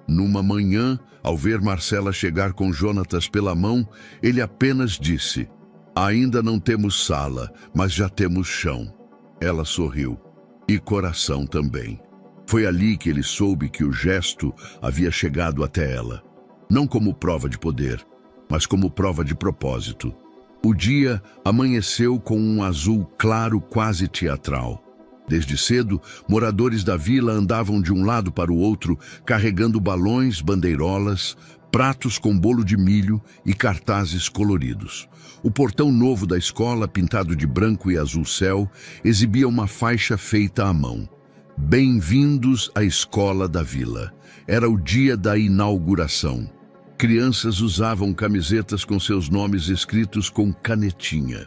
Numa manhã, ao ver Marcela chegar com Jonatas pela mão, ele apenas disse: ainda não temos sala, mas já temos chão. Ela sorriu. E coração também. Foi ali que ele soube que o gesto havia chegado até ela. Não como prova de poder, mas como prova de propósito. O dia amanheceu com um azul claro quase teatral. Desde cedo, moradores da vila andavam de um lado para o outro, carregando balões, bandeirolas, pratos com bolo de milho e cartazes coloridos. O portão novo da escola, pintado de branco e azul céu, exibia uma faixa feita à mão. Bem-vindos à Escola da Vila. Era o dia da inauguração. Crianças usavam camisetas com seus nomes escritos com canetinha.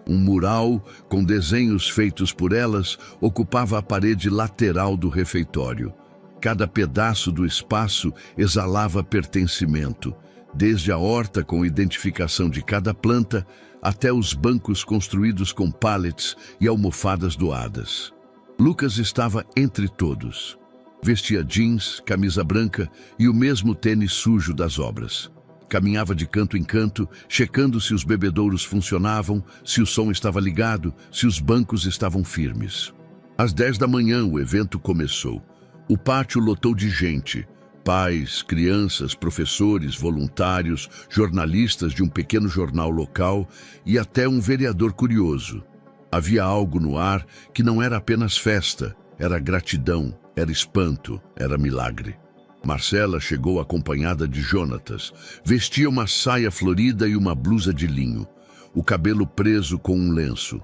Um mural com desenhos feitos por elas ocupava a parede lateral do refeitório. Cada pedaço do espaço exalava pertencimento, desde a horta com identificação de cada planta até os bancos construídos com pallets e almofadas doadas. Lucas estava entre todos. Vestia jeans, camisa branca e o mesmo tênis sujo das obras. Caminhava de canto em canto, checando se os bebedouros funcionavam, se o som estava ligado, se os bancos estavam firmes. Às 10 da manhã o evento começou. O pátio lotou de gente. Pais, crianças, professores, voluntários, jornalistas de um pequeno jornal local e até um vereador curioso. Havia algo no ar que não era apenas festa, era gratidão, era espanto, era milagre. Marcela chegou acompanhada de Jonatas. Vestia uma saia florida e uma blusa de linho, o cabelo preso com um lenço.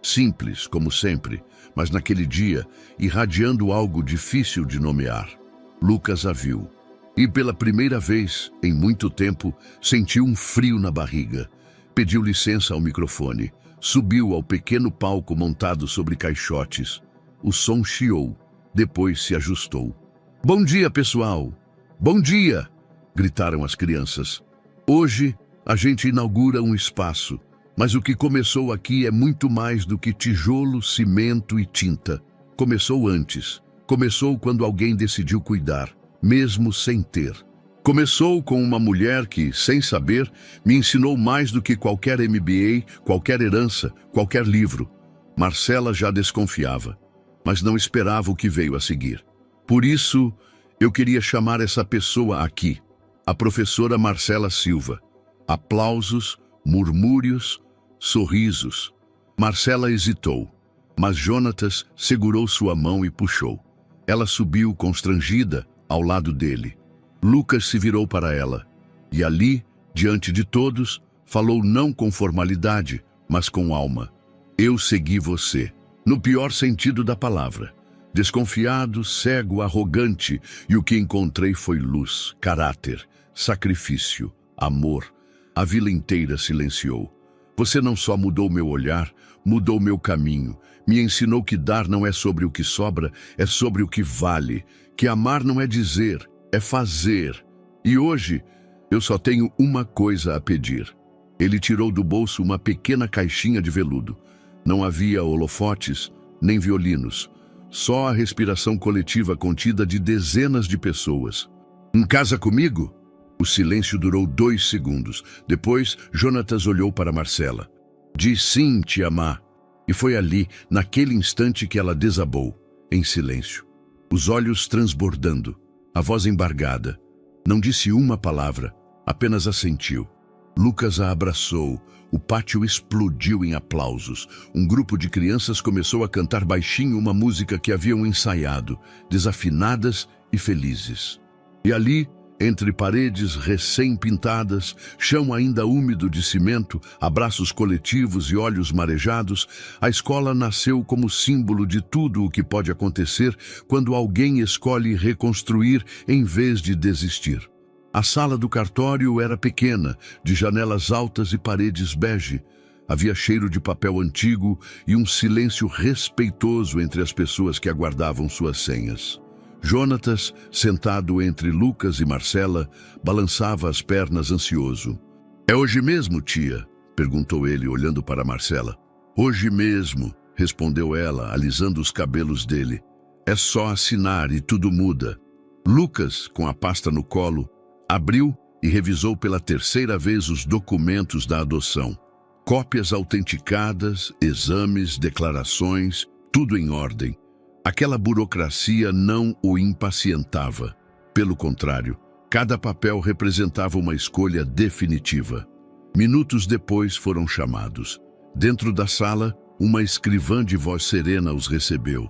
Simples, como sempre, mas naquele dia, irradiando algo difícil de nomear. Lucas a viu. E pela primeira vez, em muito tempo, sentiu um frio na barriga. Pediu licença ao microfone. Subiu ao pequeno palco montado sobre caixotes. O som chiou. Depois se ajustou. "Bom dia, pessoal! Bom dia!" gritaram as crianças. "Hoje, a gente inaugura um espaço, mas o que começou aqui é muito mais do que tijolo, cimento e tinta. Começou antes. Começou quando alguém decidiu cuidar, mesmo sem ter. Começou com uma mulher que, sem saber, me ensinou mais do que qualquer MBA, qualquer herança, qualquer livro." Marcela já desconfiava, mas não esperava o que veio a seguir. Por isso, eu queria chamar essa pessoa aqui, a professora Marcela Silva. Aplausos, murmúrios, sorrisos. Marcela hesitou, mas Jonatas segurou sua mão e puxou. Ela subiu constrangida ao lado dele. Lucas se virou para ela, e ali, diante de todos, falou não com formalidade, mas com alma. "Eu segui você, no pior sentido da palavra. Desconfiado, cego, arrogante, e o que encontrei foi luz, caráter, sacrifício, amor." A vila inteira silenciou. "Você não só mudou meu olhar, mudou meu caminho. Me ensinou que dar não é sobre o que sobra, é sobre o que vale. Que amar não é dizer, é fazer. E hoje, eu só tenho uma coisa a pedir." Ele tirou do bolso uma pequena caixinha de veludo. Não havia holofotes, nem violinos. Só a respiração coletiva contida de dezenas de pessoas. "Em casa comigo?" O silêncio durou 2 segundos. Depois, Jonatas olhou para Marcela. "Diz sim, tia Má." E foi ali, naquele instante, que ela desabou, em silêncio. Os olhos transbordando, a voz embargada. Não disse uma palavra, apenas assentiu. Lucas a abraçou. O pátio explodiu em aplausos. Um grupo de crianças começou a cantar baixinho uma música que haviam ensaiado, desafinadas e felizes. E ali, entre paredes recém-pintadas, chão ainda úmido de cimento, abraços coletivos e olhos marejados, a escola nasceu como símbolo de tudo o que pode acontecer quando alguém escolhe reconstruir em vez de desistir. A sala do cartório era pequena, de janelas altas e paredes bege. Havia cheiro de papel antigo e um silêncio respeitoso entre as pessoas que aguardavam suas senhas. Jonatas, sentado entre Lucas e Marcela, balançava as pernas ansioso. "É hoje mesmo, tia?" perguntou ele, olhando para Marcela. "Hoje mesmo", respondeu ela, alisando os cabelos dele. "É só assinar e tudo muda." Lucas, com a pasta no colo, abriu e revisou pela 3ª vez os documentos da adoção. Cópias autenticadas, exames, declarações, tudo em ordem. Aquela burocracia não o impacientava. Pelo contrário, cada papel representava uma escolha definitiva. Minutos depois foram chamados. Dentro da sala, uma escrivã de voz serena os recebeu.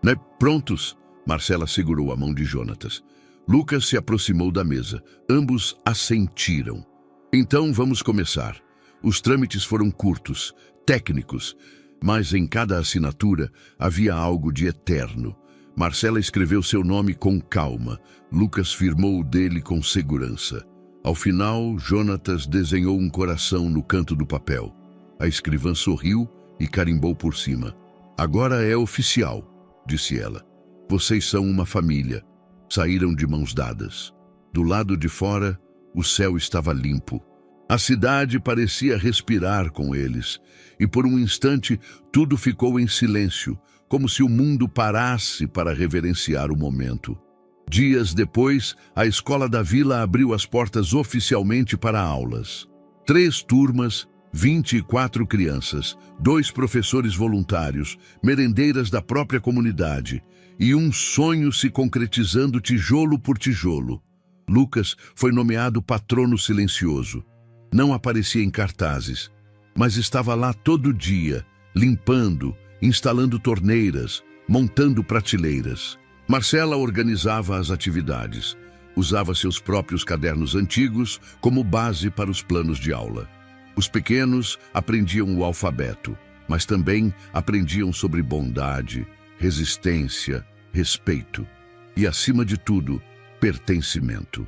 "Né, prontos?" Marcela segurou a mão de Jonatas. Lucas se aproximou da mesa. Ambos assentiram. "Então vamos começar." Os trâmites foram curtos, técnicos, mas em cada assinatura havia algo de eterno. Marcela escreveu seu nome com calma. Lucas firmou o dele com segurança. Ao final, Jonatas desenhou um coração no canto do papel. A escrivã sorriu e carimbou por cima. Agora é oficial, disse ela. Vocês são uma família. Saíram de mãos dadas. Do lado de fora, o céu estava limpo. A cidade parecia respirar com eles, e por um instante tudo ficou em silêncio, como se o mundo parasse para reverenciar o momento. Dias depois, a escola da vila abriu as portas oficialmente para aulas. 3 turmas, 24 crianças, 2 professores voluntários, merendeiras da própria comunidade, e um sonho se concretizando tijolo por tijolo. Lucas foi nomeado patrono silencioso. Não aparecia em cartazes, mas estava lá todo dia, limpando, instalando torneiras, montando prateleiras. Marcela organizava as atividades. Usava seus próprios cadernos antigos como base para os planos de aula. Os pequenos aprendiam o alfabeto, mas também aprendiam sobre bondade, resistência, respeito e, acima de tudo, pertencimento.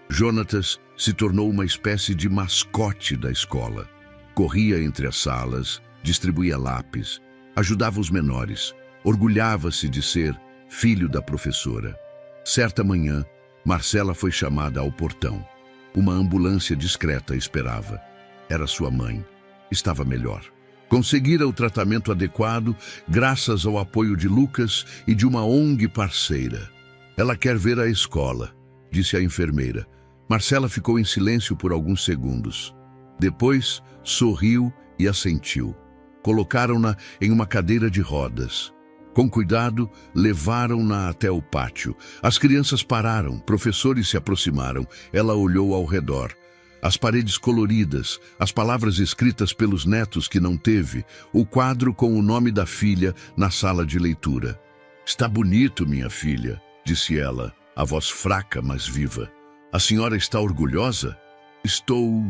Jonatas se tornou uma espécie de mascote da escola. Corria entre as salas, distribuía lápis, ajudava os menores, orgulhava-se de ser filho da professora. Certa manhã, Marcela foi chamada ao portão. Uma ambulância discreta esperava. Era sua mãe. Estava melhor. Conseguira o tratamento adequado graças ao apoio de Lucas e de uma ONG parceira. Ela quer ver a escola, disse a enfermeira. Marcela ficou em silêncio por alguns segundos. Depois, sorriu e assentiu. Colocaram-na em uma cadeira de rodas. Com cuidado, levaram-na até o pátio. As crianças pararam, professores se aproximaram. Ela olhou ao redor. As paredes coloridas, as palavras escritas pelos netos que não teve, o quadro com o nome da filha na sala de leitura. Está bonito, minha filha, disse ela, a voz fraca, mas viva. A senhora está orgulhosa? Estou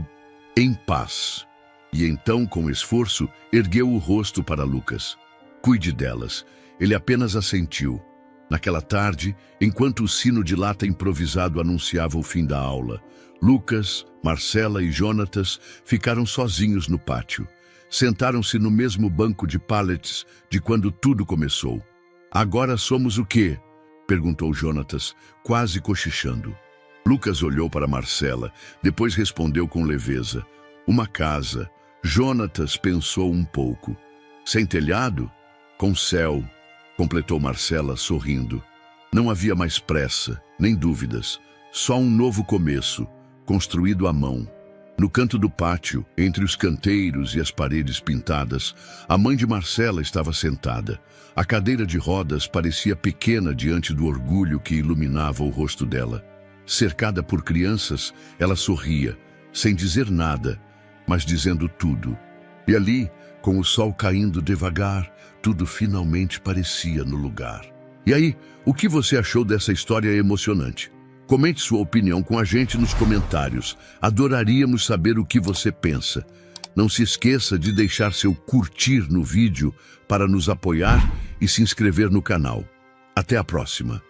em paz. E então, com esforço, ergueu o rosto para Lucas. Cuide delas. Ele apenas assentiu. Naquela tarde, enquanto o sino de lata improvisado anunciava o fim da aula, Lucas, Marcela e Jonatas ficaram sozinhos no pátio. Sentaram-se no mesmo banco de pallets de quando tudo começou. Agora somos o quê? Perguntou Jonatas, quase cochichando. Lucas olhou para Marcela, depois respondeu com leveza. Uma casa. Jonatas pensou um pouco. Sem telhado? Com céu, completou Marcela, sorrindo. Não havia mais pressa, nem dúvidas. Só um novo começo, construído à mão. No canto do pátio, entre os canteiros e as paredes pintadas, a mãe de Marcela estava sentada. A cadeira de rodas parecia pequena diante do orgulho que iluminava o rosto dela. Cercada por crianças, ela sorria, sem dizer nada, mas dizendo tudo. E ali, com o sol caindo devagar, tudo finalmente parecia no lugar. E aí, o que você achou dessa história emocionante? Comente sua opinião com a gente nos comentários. Adoraríamos saber o que você pensa. Não se esqueça de deixar seu curtir no vídeo para nos apoiar e se inscrever no canal. Até a próxima!